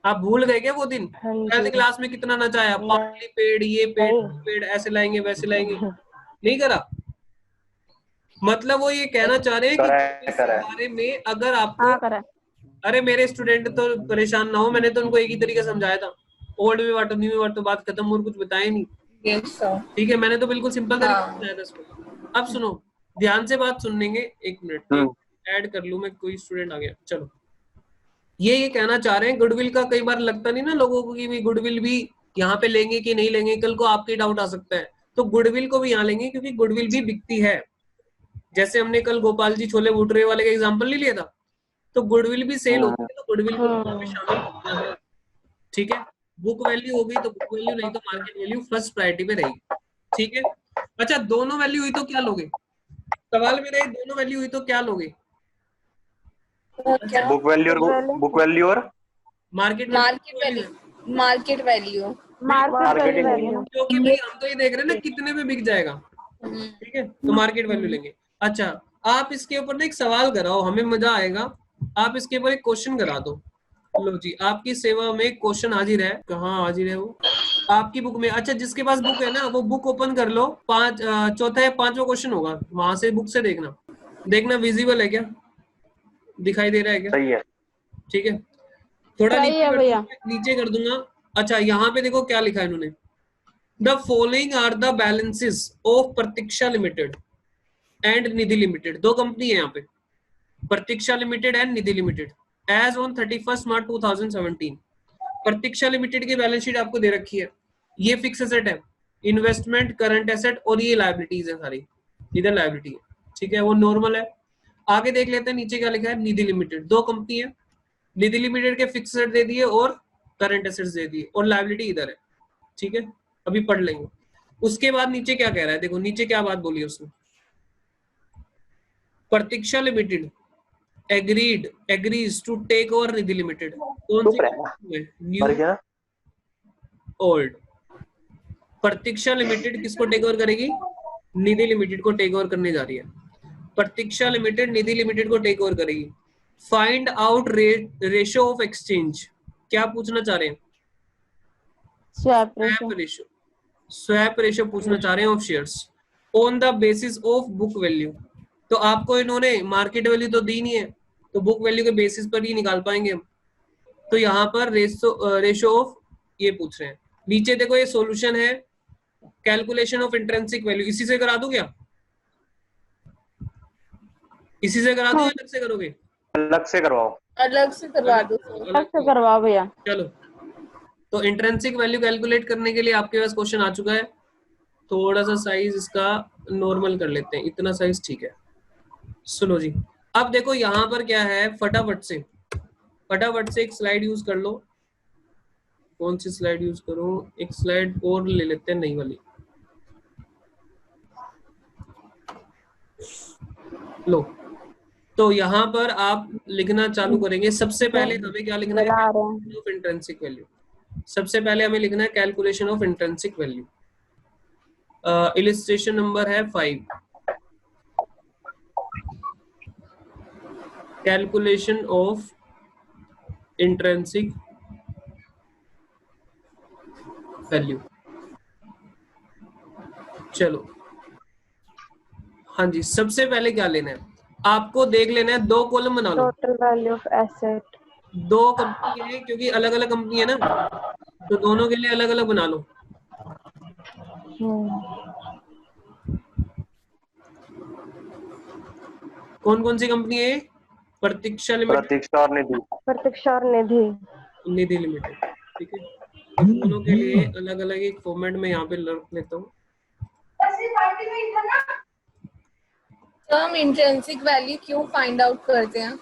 आप भूल गए क्या वो दिन? 12th क्लास में कितना नचाया, पार्टली पेड़, ये पेड़ ऐसे लाएंगे वैसे लाएंगे, नहीं करा? मतलब वो ये कहना चाह रहे हैं कि इस बारे में अगर आपको, अरे मेरे स्टूडेंट तो परेशान ना हो, मैंने तो उनको एक ही तरीके समझाया था, ओल्ड में वाटर न्यू में वाटर, बात खत्म, और कुछ बताया नहीं। ठीक है, मैंने तो बिल्कुल सिंपल तरीके से समझाया था इसको। अब सुनो, ध्यान से बात सुनेंगे, एक मिनट ऐड कर लूं मैं, कोई स्टूडेंट आ गया। चलो, ये कहना चाह रहे हैं गुडविल का, कई बार लगता नहीं ना लोगों को कि गुडविल भी यहाँ पे लेंगे कि नहीं लेंगे, कल को आपके डाउट आ सकता है। तो गुडविल को भी यहाँ लेंगे क्योंकि गुडविल भी बिकती है। जैसे हमने कल गोपाल जी छोले भटूरे वाले का एग्जांपल नहीं लिया था, तो गुडविल भी सेल होती है, तो गुडविल को भी शामिल करना है। ठीक है, बुक वैल्यू हो गई तो बुक वैल्यू, नहीं तो मार्केट वैल्यू फर्स्ट प्रायोरिटी पे रहेगी। ठीक है, अच्छा दोनों वैल्यू हुई तो क्या लोगे? सवाल मेरा है, दोनों वैल्यू हुई तो क्या लोगे? बुक वैल्यू और मार्केट वैल्यू। क्योंकि भाई हम तो ये देख रहे हैं ना कितने में बिक जाएगा। ठीक है, तो मार्केट वैल्यू लेंगे। अच्छा, आप इसके ऊपर ना एक सवाल कराओ, हमें मजा आएगा। आप इसके ऊपर एक क्वेश्चन करा दो। लो जी, आपकी सेवा में क्वेश्चन हाजिर है। कहाँ हाजिर है वो? आपकी बुक में। अच्छा, जिसके पास बुक है ना वो बुक ओपन कर लो, चौथा या पांचवा क्वेश्चन होगा, वहां से बुक से देखना विजिबल है क्या, दिखाई दे रहा है क्या? सही है। ठीक है, थोड़ा नीचे कर दूंगा। अच्छा, यहाँ पे देखो क्या लिखा है इन्होंने, the following are the balances of Pratiksha limited and Nidhi limited. दो कंपनी है यहाँ पे, Pratiksha limited and Nidhi limited, as on 31 March 2017। Pratiksha limited की बैलेंस शीट आपको दे रखी है। ये फिक्स एसेट है, इन्वेस्टमेंट, करंट एसेट, और ये लायबिलिटीज है सारी, इधर लायबिलिटी है। ठीक है, वो नॉर्मल है। आगे देख लेते हैं नीचे क्या लिखा है, निधि लिमिटेड। दो कंपनी है, निधि लिमिटेड के फिक्स एसेट दे दिए और करंट एसेट्स दे दिए, और लायबिलिटी इधर है। ठीक है, अभी पढ़ लेंगे। उसके बाद नीचे क्या कह रहा है, देखो नीचे क्या बात बोली है उसने, Pratiksha limited agrees to take over Nidhi limited. कौन सी? New old. प्रतीक्षा लिमिटेड किसको टेक ओवर करेगी? निधि लिमिटेड को टेक ओवर करने जा रही है। प्रतीक्षा लिमिटेड निधि लिमिटेड को टेक ओवर करेगी। Find out ratio of exchange. क्या पूछना चाह रहे हैं? स्वैप रेशियो पूछना चाह रहे हैं of shares on the basis of book value. तो आपको इन्होंने मार्केट वैल्यू तो दी नहीं है, तो बुक वैल्यू के बेसिस पर ही निकाल पाएंगे हम। तो यहाँ पर रेशियो ऑफ ये पूछ रहे हैं। नीचे देखो ये सॉल्यूशन है, कैलकुलेशन ऑफ इंट्रिंसिक वैल्यू। इसी से करा दूं क्या? इसी से करा दूं या अलग से करोगे? अलग से करवाओ। अलग से करवा दो। अलग से करवाओ भैया। चलो, तो इंट्रिंसिक वैल्यू कैलकुलेट करने के लिए आपके पास क्वेश्चन आ चुका है। थोड़ा सा साइज इसका नॉर्मल कर लेते हैं, इतना साइज ठीक है। सुनो जी, अब देखो यहाँ पर क्या है, फटाफट से एक स्लाइड यूज कर लो। कौन सी स्लाइड यूज करूं? एक स्लाइड और ले लेते हैं, नई वाली लो। तो यहाँ पर आप लिखना चालू करेंगे। सबसे पहले हमें क्या लिखना है? Of intrinsic value. सबसे पहले हमें लिखना है calculation of intrinsic value. Illustration number है 5। Calculation of intrinsic value. चलो हाँ जी, सबसे पहले क्या लेना है आपको, देख लेना है, 2 कॉलम बना लो। Total value of asset. 2 company है क्योंकि अलग अलग कंपनी है ना, तो दोनों के लिए अलग अलग बना लो। कौन कौन सी कंपनी है? प्रतीक्षा लिमिटेड, प्रतीक्षा और निधि। प्रतीक्षा और निधि। निधि लिमिटेड। ठीक है, तो दोनों के लिए अलग अलग एक फॉर्मेट में यहाँ पे रख लेता हूँ। तो हम इंट्रिंसिक वैल्यू क्यों फाइंड आउट करते हैं?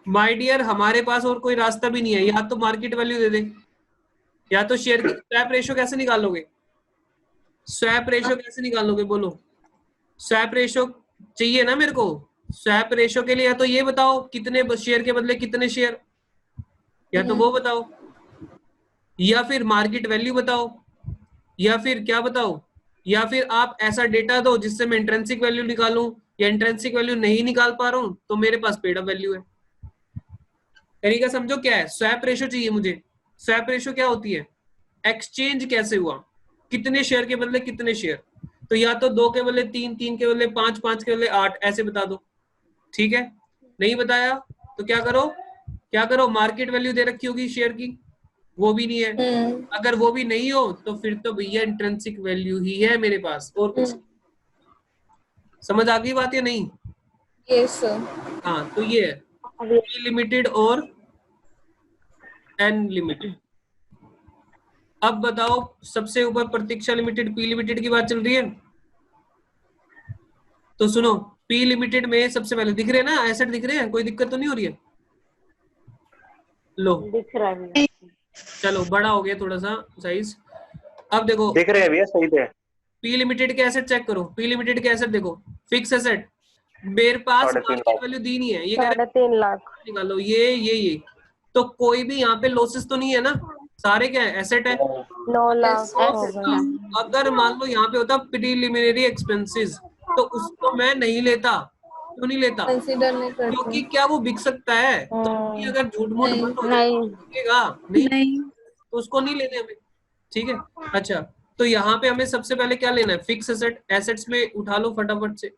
माय डियर, हमारे पास और कोई रास्ता भी नहीं है, या तो मार्केट वैल्यू दे दे, या तो शेयर की स्वैप रेशो कैसे निकालोगे? स्वैप रेशो कैसे निकालोगे बोलो? स्वैप रेशो चाहिए ना मेरे को। स्वैप रेशो के लिए या तो ये बताओ कितने शेयर के बदले कितने शेयर, या तो वो बताओ, या फिर मार्केट वैल्यू बताओ, या फिर क्या बताओ, या फिर आप ऐसा डेटा दो जिससे मैं इंट्रिंसिक वैल्यू निकालूं, या इंट्रिंसिक वैल्यू नहीं निकाल पा रहा हूं तो मेरे पास पेड अप वैल्यू है। तरीका समझो क्या है। स्वैप रेशो चाहिए मुझे। स्वैप रेशो क्या होती है? एक्सचेंज कैसे हुआ, कितने शेयर के बदले कितने शेयर, तो या तो 2 के बदले 3, 3 के बदले 5, 5 के बदले 8, ऐसे बता दो। ठीक है, नहीं बताया तो क्या करो, क्या करो, मार्केट वैल्यू दे रखी होगी शेयर की, वो भी नहीं है। अगर वो भी नहीं हो तो फिर तो भैया इंट्रिंसिक वैल्यू ही है मेरे पास, और कुछ। समझ आ गई बात या नहीं? Yes sir. हाँ, तो ये है पी लिमिटेड और एन लिमिटेड। अब बताओ, सबसे ऊपर प्रतीक्षा लिमिटेड, पी लिमिटेड की बात चल रही है, तो सुनो, पी लिमिटेड में सबसे पहले दिख रहे हैं ना एसेट, दिख रहे हैं, कोई दिक्कत तो नहीं हो रही है? लो दिख रहा है। चलो, बड़ा हो गया थोड़ा सा साइज। अब देखो, दिख रहे हैं भैया, सही थे। पी लिमिटेड के एसेट चेक करो। पी लिमिटेड के एसेट देखो, फिक्स एसेट मेरे पास 3.5 मार्केट लाख। वैल्यू दी नहीं है, ये कह रहे 3.5 लाख। निकालो, ये तो कोई भी यहाँ पे लॉसेस तो नहीं है ना, सारे क्या है, एसेट है। 9 लाख हो तो गए। अगर मान लो यहाँ पे होता प्रीलिमिनरी एक्सपेंसेस, तो उसको मैं नहीं लेता। क्यों नहीं लेता? कंसीडर नहीं करते। क्योंकि क्या वो बिक सकता है? तो अगर झूठ मूठ नहीं। बंद हो नहीं। जाएगा नहीं, तो उसको नहीं लेने हमें। ठीक है, अच्छा, तो यहाँ पे हमें सबसे पहले क्या लेना है? Fix asset. एसेट्स में उठा लो फटाफट से,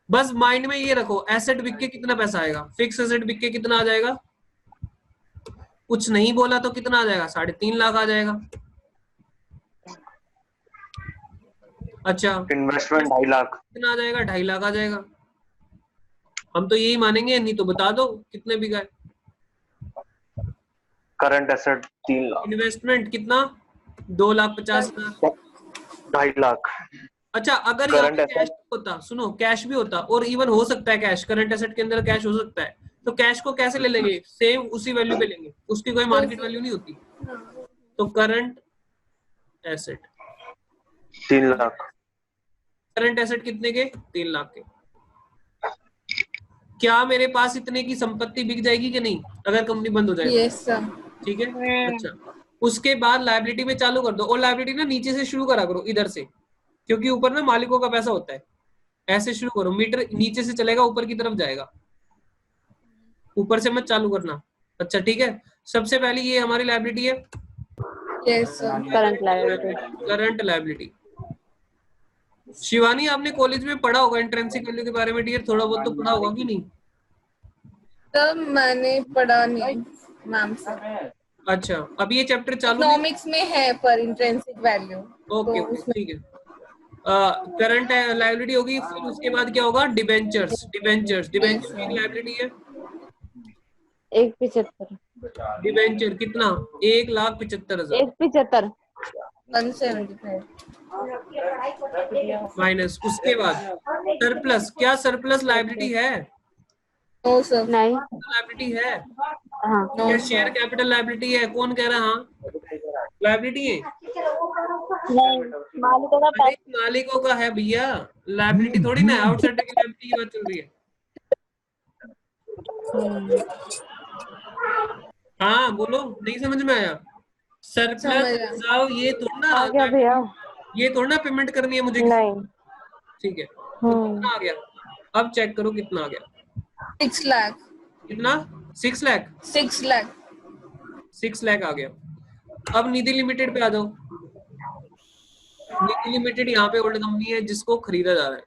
बस माइंड में ये रखो, एसेट बिक के कितना पैसा आएगा, फिक्स एसेट बिक के कितना आ जाएगा। कुछ नहीं बोला तो कितना आ जाएगा? 3.5 लाख आ जाएगा। अच्छा, इन्वेस्टमेंट 2.5 लाख। कितना आ जाएगा? 2.5 लाख आ जाएगा। हम तो यही मानेंगे, नहीं तो बता दो कितने बिका है। Current asset 3 lakh. इन्वेस्टमेंट कितना? 2,50,000। 2.5 लाख। अच्छा, अगर यहाँ करंट पे कैश एसेट होता, सुनो, कैश भी होता, और इवन हो सकता है कैश, करंट एसेट के अंदर कैश हो सकता है, तो कैश को कैसे ले लेंगे? सेम उसी वैल्यू पे लेंगे, उसकी कोई मार्केट वैल्यू नहीं होती। तो current asset 3 lakh. Current asset कितने के? 3 लाख के। क्या मेरे पास इतने की संपत्ति बिक जाएगी कि नहीं अगर कंपनी बंद हो जाए? Yes sir. ठीक है, अच्छा, उसके बाद लायबिलिटी में चालू कर दो, और लायबिलिटी ना नीचे से शुरू करा करो, इधर से, क्योंकि ऊपर ना मालिकों का पैसा होता है। ऐसे शुरू करो, मीटर नीचे से चलेगा, ऊपर की तरफ जाएगा, ऊपर से मत चालू करना। अच्छा ठीक है, सबसे पहले ये हमारी लायबिलिटी है, yes sir. Current liability. Current liability. Shivani, आपने कॉलेज में पढ़ा होगा इंट्रिंसिक वैल्यू के बारे में डियर, थोड़ा बहुत तो पढ़ा होगा कि नहीं? तब मैंने पढ़ा नहीं मैम से। अच्छा, अब ये चैप्टर चालू इकोनॉमिक्स में है पर इंट्रिंसिक वैल्यू। ओके ओके, ठीक है। करंट लायबिलिटी होगी, फिर उसके बाद क्या होगा? डिबेंचर्स। डिबेंचर्स डिबेंचर की लायबिलिटी है 1.75। डिबेंचर कितना? 1,75,000 1.75। 175 माइनस, उसके बाद सरप्लस। क्या सरप्लस लायबिलिटी है? No sir. नहीं। लायबिलिटी है। हाँ। क्या शेयर कैपिटल लायबिलिटी है? कौन कह रहा? हाँ, लायबिलिटी है। नहीं, मालिकों का अरे मालिकों का है भैया, लायबिलिटी थोड़ी ना, आउटसाइडर की लायबिलिटी की बात चल रही है। हाँ बोलो, नहीं समझ में आया? सरप्लस रिजर्व, ये थोड़ा आ गया भैया। ये थोड़ा पेमेंट करनी है मुझे। नहीं। ठीक है, तो कितना आ गया? अब चेक करो कितना आ गया। 6 लाख। कितना? 6 लाख। 6 लाख। 6 लाख आ गया। अब निधि लिमिटेड पे आ जाओ। निधि लिमिटेड यहाँ पे ओल्ड कंपनी है जिसको खरीदा जा रहा है।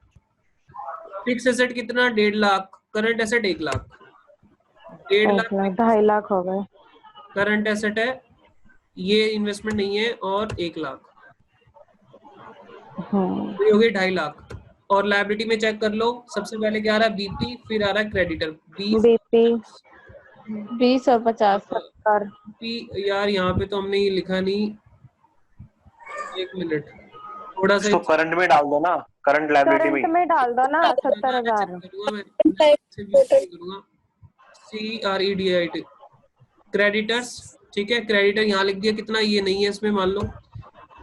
फिक्स एसेट कितना, 1.5 लाख। Current asset 1 lakh. 1.5 लाख 2.5 लाख हो गए। करंट एसेट है, ये इन्वेस्टमेंट नहीं है, और 1 लाख तो ये हो गए 2.5 लाख। और लायबिलिटी में चेक कर लो, सबसे पहले क्या आ रहा है, बीपी, फिर आ रहा है क्रेडिटर 20। बीपी 20 और 50 70। बीपी यार यहाँ पे तो हमने ये लिखा नहीं, एक मिनट थोड़ा सा इसको करंट में डाल दो ना, करंट लायबिलिटी करंट में डाल दो ना, 70,000। CREDIT क्रेडिटर्स, ठीक है। क्रेडिटर यहाँ लिख दिया, कितना, ये नहीं है इसमें, मान लो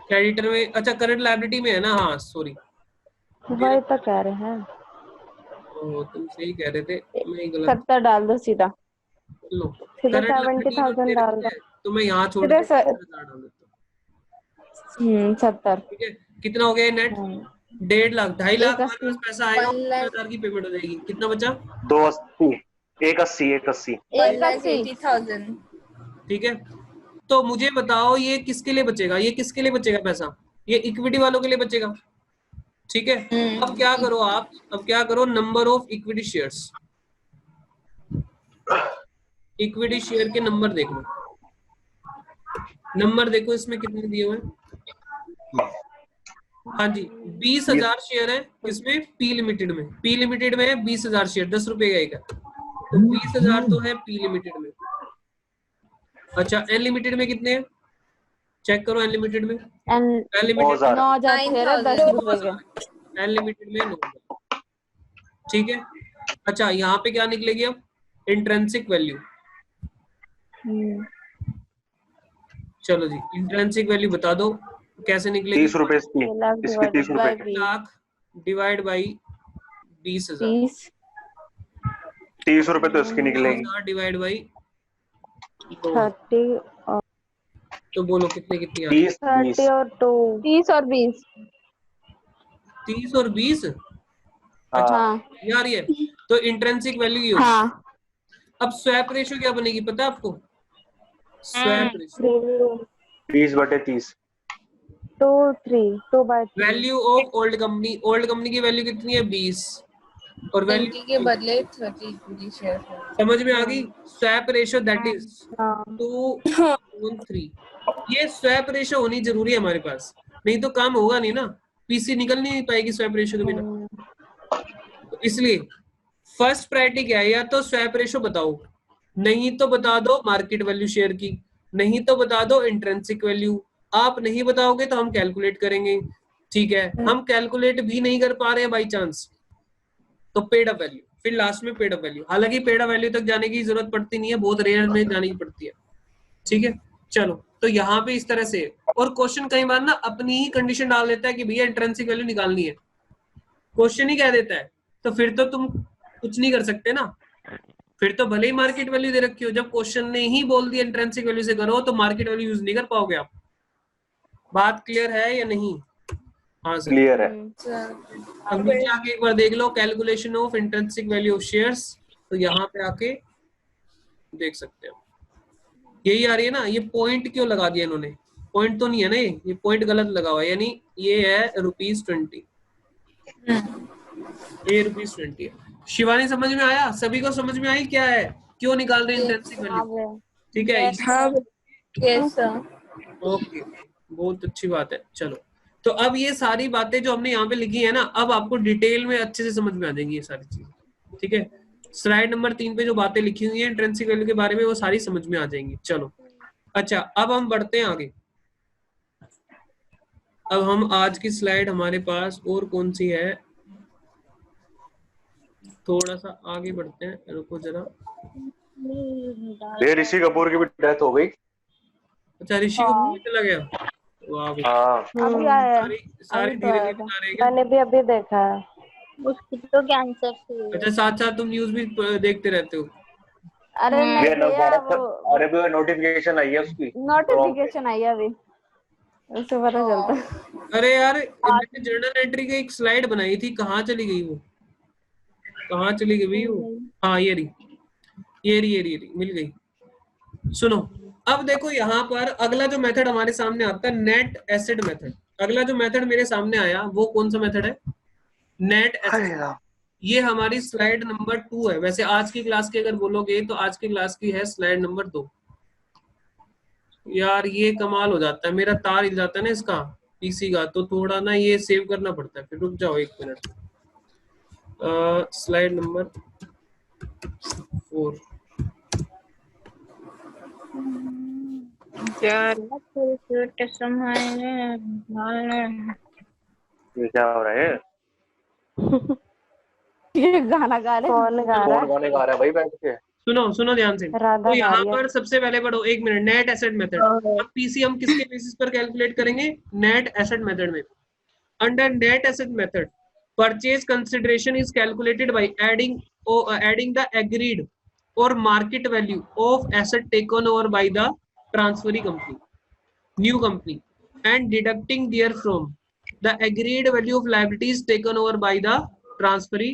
क्रेडिटर में, अच्छा करंट लायबिलिटी में है ना, हाँ सॉरी, वही तो कह रहे हैं। तुम सही कह रहे थे, मैं गलत। 70 डाल दो सीधा, लो सीधा करंट लायबिलिटी 70,000 डाल दो। तो मैं यहाँ छोड़ सीधे के 70,000 डाल देता हूँ। 70। ठीक है, कितना हो गया नेट, 1.5 लाख। 2.5 लाख हमारे पास पैसा आएगा, 1 लाख 10,000 की पेमेंट हो जाएगी। कितना बचा, 280, 180, 1,80,000। ठीक है। तो मुझे बताओ ये किसके लिए बचेगा, ये किसके लिए बचेगा पैसा, ये इक्विटी वालों के लिए बचेगा, ठीक है। अब क्या करो आप, अब क्या करो, number of equity shares, equity share के नंबर देख लो, नंबर देखो इसमें कितने दिए हुए हैं। हाँ जी, 20,000 शेयर है इसमें, पी लिमिटेड में, पी लिमिटेड में है 20,000 शेयर, 10 रुपए का एक है, तो 20,000 तो है पी लिमिटेड में। अच्छा एन लिमिटेड में कितने हैं, चेक करो एन लिमिटेड में, एन लिमिटेड 9,000 10 रुपए के। एन लिमिटेड में 9,000, ठीक है। अच्छा यहाँ पे क्या निकलेगी अब, इंट्रिंसिक वैल्यू, चलो जी इंट्रिंसिक वैल्यू बता दो कैसे निकलेगी। 30 रुपए इसकी 30 रुपए, लाख डिवाइड बाई 20,000, 30 रुपए तो इसकी निकलेगी। डिवाइड बाई 30 और तो बोलो कितने कितनी आ रही है, 30 और 2 30 और 20। 30 और 20। हाँ, ये आ रही है, तो इंट्रिंसिक वैल्यू ये होगी। अब स्वैप रेशियो क्या बनेगी पता है आपको, swap ratio 20/30, 2/3 value of old company, old company की वैल्यू कितनी है 20, और वैल्यू 20 के बदले 30 इक्विटी शेयर। समझ में आ गई। स्वैप रेशियो दैट इज 2/3, ये स्वैप रेशियो होनी जरूरी है हमारे पास, नहीं तो काम होगा नहीं ना, पीसी निकल नहीं पाएगी स्वैप रेशियो के बिना। तो इसलिए फर्स्ट प्रायोरिटी क्या है, या तो स्वैप रेशियो बताओ, नहीं तो बता दो मार्केट वैल्यू शेयर की, नहीं तो बता दो इंट्रिंसिक वैल्यू। आप नहीं बताओगे तो हम कैलकुलेट करेंगे, ठीक है। हम कैलकुलेट भी नहीं कर पा रहे हैं बाई चांस, तो पेड अप वैल्यू, फिर लास्ट में पेड अप वैल्यू। हालांकि पेड अप वैल्यू तक जाने की जरूरत पड़ती नहीं है, बहुत रेयर में जाने की पड़ती है, ठीक है। चलो तो यहाँ पे इस तरह से, और क्वेश्चन कई बार ना अपनी ही कंडीशन डाल देता है कि भैया इंट्रिंसिक वैल्यू निकालनी है, क्वेश्चन ही कह देता है, तो फिर तो तुम कुछ नहीं कर सकते ना, फिर तो भले ही मार्केट वैल्यू दे रखी हो, जब क्वेश्चन ने ही बोल दिया इंट्रिंसिक वैल्यू से करो तो मार्केट वैल्यू यूज नहीं कर पाओगे आप। बात क्लियर है या नहीं, हाँ सर क्लियर है। अब नीचे आके एक बार देख लो, calculation of intrinsic value of shares, तो यहाँ पे आके देख सकते हो, यही आ रही है ना। ये पॉइंट क्यों लगा दिया इन्होंने, पॉइंट तो नहीं है ना, ये पॉइंट गलत लगा हुआ है, यानी ये है ₹20, ये ₹20 है। शिवानी समझ में आया, सभी को समझ में आई क्या है, क्यों निकाल रहे हैं इंट्रिंसिक वैल्यू, ठीक है। Yes sir. ओके बहुत अच्छी बात है। चलो तो अब ये सारी बातें जो हमने यहाँ पे लिखी है ना, अब आपको डिटेल में अच्छे से समझ में आ जाएंगी ये सारी चीजें, ठीक है। स्लाइड नंबर 3 पे जो बातें लिखी हुई हैं इंट्रिंसिक वैल्यू के बारे में, वो सारी समझ में आ जाएंगी। चलो अच्छा अब हम बढ़ते हैं आगे। अब हम आज की स्लाइड हमारे पास और कौन सी है, थोड़ा सा आगे बढ़ते हैं, रुको जरा। ये ऋषि कपूर की भी डेथ हो गई। अच्छा ऋषि कपूर चला गया, वाह भाई। अभी आया है, सारी अभी तो धीरे आया धीरे था। बता रहे हैं क्या? मैंने भी अभी देखा है। उसकी तो कैंसर थी। अच्छा साथ साथ तुम न्यूज भी देखते रहते हो। अरे नहीं ये भैया, वो अरे भी नोटिफिकेशन आई है उसकी, नोटिफिकेशन आई है अभी, उससे पता चलता। अरे यार मैंने जर्नल एंट्री की एक स्लाइड बनाई थी, कहाँ चली गई वो, कहाँ चली गई वो, हाँ ये रही, ये रही मिल गई। सुनो अब देखो यहाँ पर अगला जो मेथड हमारे सामने आता है नेट एसेट मेथड। अगला जो मेथड मेरे सामने आया वो कौन सा मेथड है? Net asset. ये हमारी स्लाइड नंबर 2 है। वैसे आज की क्लास की अगर बोलोगे तो आज की क्लास की है स्लाइड नंबर 2। यार ये कमाल हो जाता है, मेरा तार हिल जाता है ना इसका पीसी का, तो थोड़ा ना ये सेव करना पड़ता है। फिर रुक जाओ 1 मिनट। Slide number 4। ये क्या हो रहा है? ये गाना गा रहे कौन गा रहा कौन गाने गा रहा है भाई बैठ के? सुनो ध्यान से। राधा तो यहाँ गा रही है। पर सबसे पहले पढ़ो 1 मिनट, नेट एसेट मेथड। अब पीसी हम किसके बेसिस पर कैलकुलेट करेंगे? नेट एसेट मेथड में। Under net asset method, purchase consideration is calculated by adding the agreed or market value of asset taken over by the transferee company, new company, and deducting therefrom the agreed value of liabilities taken over by the transferee.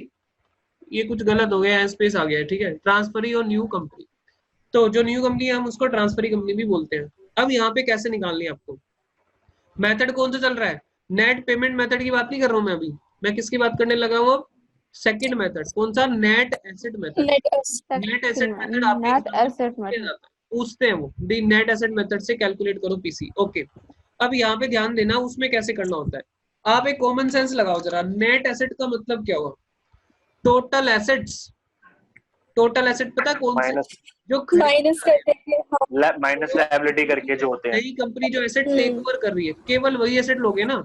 ये कुछ गलत हो गया है, स्पेस आ गया है, ठीक है। ट्रांसफरी और न्यू कंपनी, तो जो न्यू कंपनी है हम उसको ट्रांसफरी कंपनी भी बोलते हैं। अब यहाँ पे कैसे निकालनी है आपको? मेथड कौन सा चल रहा है? नेट पेमेंट मेथड की बात नहीं कर रहा हूँ मैं अभी, मैं किसकी बात करने लगा हूँ? Second method. कौन सा? Net asset method. Net asset method आपके पूछते हैं वो दी नेट एसेट मेथड से कैलकुलेट करो पीसी। ओके, अब यहाँ पे ध्यान देना उसमें कैसे करना होता है। आप एक कॉमन सेंस लगाओ जरा। नेट एसेट का मतलब क्या हुआ? Total assets. टोटल एसेट पता कौन से? जो माइनस करते हैं माइनस लायबिलिटी करके जो होते हैं। नई कंपनी जो एसेट टेक ओवर कर रही है, केवल वही एसेट लोगे ना,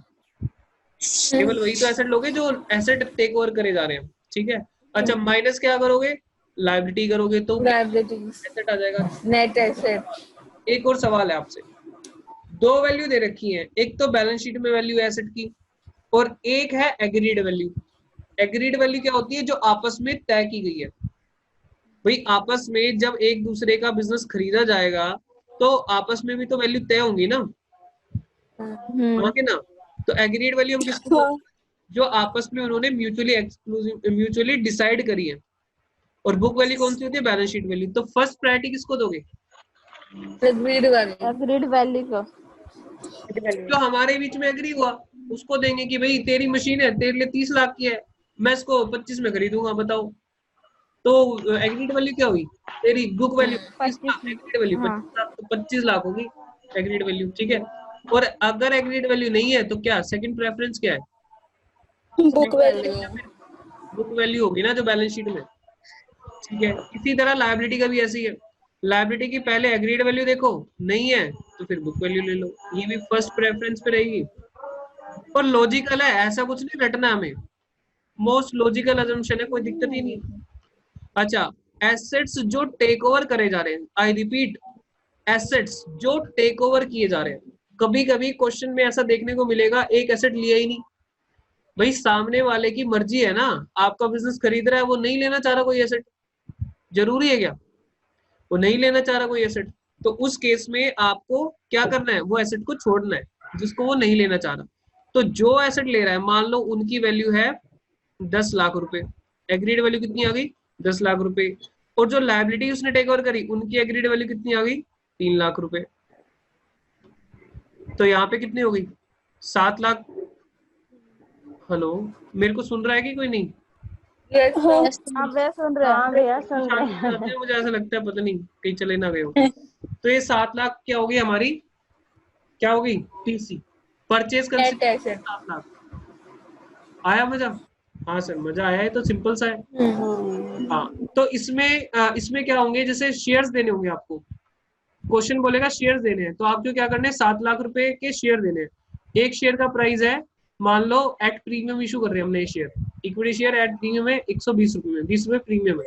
केवल वही तो एसेट लोगे जो एसेट टेक ओवर करे जा रहे हैं, ठीक है। अच्छा, माइनस क्या करोगे? लायबिलिटी करोगे तो लायबिलिटीज एसेट आ जाएगा, नेट एसेट। एक और सवाल है आपसे। 2 वैल्यू दे रखी है, एक तो बैलेंस शीट में वैल्यू एसेट की और एक है एग्रीड वैल्यू। एग्रीड वैल्यू क्या होती है? जो आपस में तय की गई है। भाई आपस में जब एक दूसरे का बिजनेस खरीदा जाएगा तो आपस में भी तो वैल्यू तय होंगी ना, हाँ कि ना। तो एग्रीड वैल्यू हम किसको बोलते हैं? जो आपस में उन्होंने म्यूचुअली डिसाइड करी है। और बुक वैल्यू कौन सी होती है? Balance sheet value. तो फर्स्ट प्रायोरिटी किसको दोगे? एग्रीड वैल्यू को। जो हमारे बीच में एग्री हुआ उसको देंगे कि भाई तेरी मशीन है, तेरे लिए 30 लाख की है, मैं इसको 25 में खरीदूंगा, बताओ। तो एग्रीड वैल्यू क्या हुई? तेरी book value 25 lakh, agreed value 25 lakh, तो 25 लाख होगी एग्रीड वैल्यू, ठीक है। और अगर एग्रीड वैल्यू नहीं है तो क्या सेकंड प्रेफरेंस क्या है? Book value. बुक वैल्यू होगी ना जो बैलेंस शीट में, ठीक है। इसी तरह लायबिलिटी का भी ऐसी है। लायबिलिटी की पहले एग्रीड वैल्यू देखो, नहीं है तो फिर बुक वैल्यू ले लो, ये भी फर्स्ट प्रेफरेंस पे रहेगी। और लॉजिकल है, ऐसा कुछ नहीं रटना हमें, मोस्ट लॉजिकल अजम्पशन है, कोई दिक्कत ही नहीं। अच्छा, एसेट्स जो टेक ओवर करे जा रहे हैं, आई रिपीट, एसेट्स जो टेक ओवर किए जा रहे हैं। कभी कभी क्वेश्चन में ऐसा देखने को मिलेगा एक एसेट लिया ही नहीं। भाई सामने वाले की मर्जी है ना, आपका बिजनेस खरीद रहा है, वो नहीं लेना चाह रहा कोई एसेट, जरूरी है क्या? वो नहीं लेना चाह रहा कोई एसेट, तो उस केस में आपको क्या करना है? वो एसेट को छोड़ना है जिसको वो नहीं लेना चाह रहा। तो जो एसेट ले रहा है, मान लो उनकी वैल्यू है 10 लाख रुपए, एग्रीड वैल्यू कितनी आ गई? 10 लाख रुपए। और जो लायबिलिटी उसने टेक ओवर करी, उनकी एग्रीड वैल्यू कितनी आ गई? 3 लाख रुपए। तो यहाँ पे कितनी हो गई? 7 लाख। हेलो, मेरे को सुन रहा है कि कोई नहीं? हाँ भैया सुन रहे हैं, भैया सुन रहे हैं। मुझे ऐसा लगता है पता नहीं कहीं चले ना गए हो। तो ये 7 लाख क्या होगी हमारी? क्या होगी? TC, purchase consideration 7 lakh. आया मजा? हाँ सर मजा आया है, तो सिंपल सा है। हाँ, तो इसमें क्या होंगे? जैसे शेयर्स देने होंगे आपको, क्वेश्चन बोलेगा शेयर्स देने हैं, तो आपको क्या करने हैं? 7 लाख रुपए के शेयर देने हैं। एक शेयर का प्राइस है, मान लो एट प्रीमियम इशू कर रहे हैं हमने share, equity share at premium है 120 रुपए में, 20 रुपए प्रीमियम है।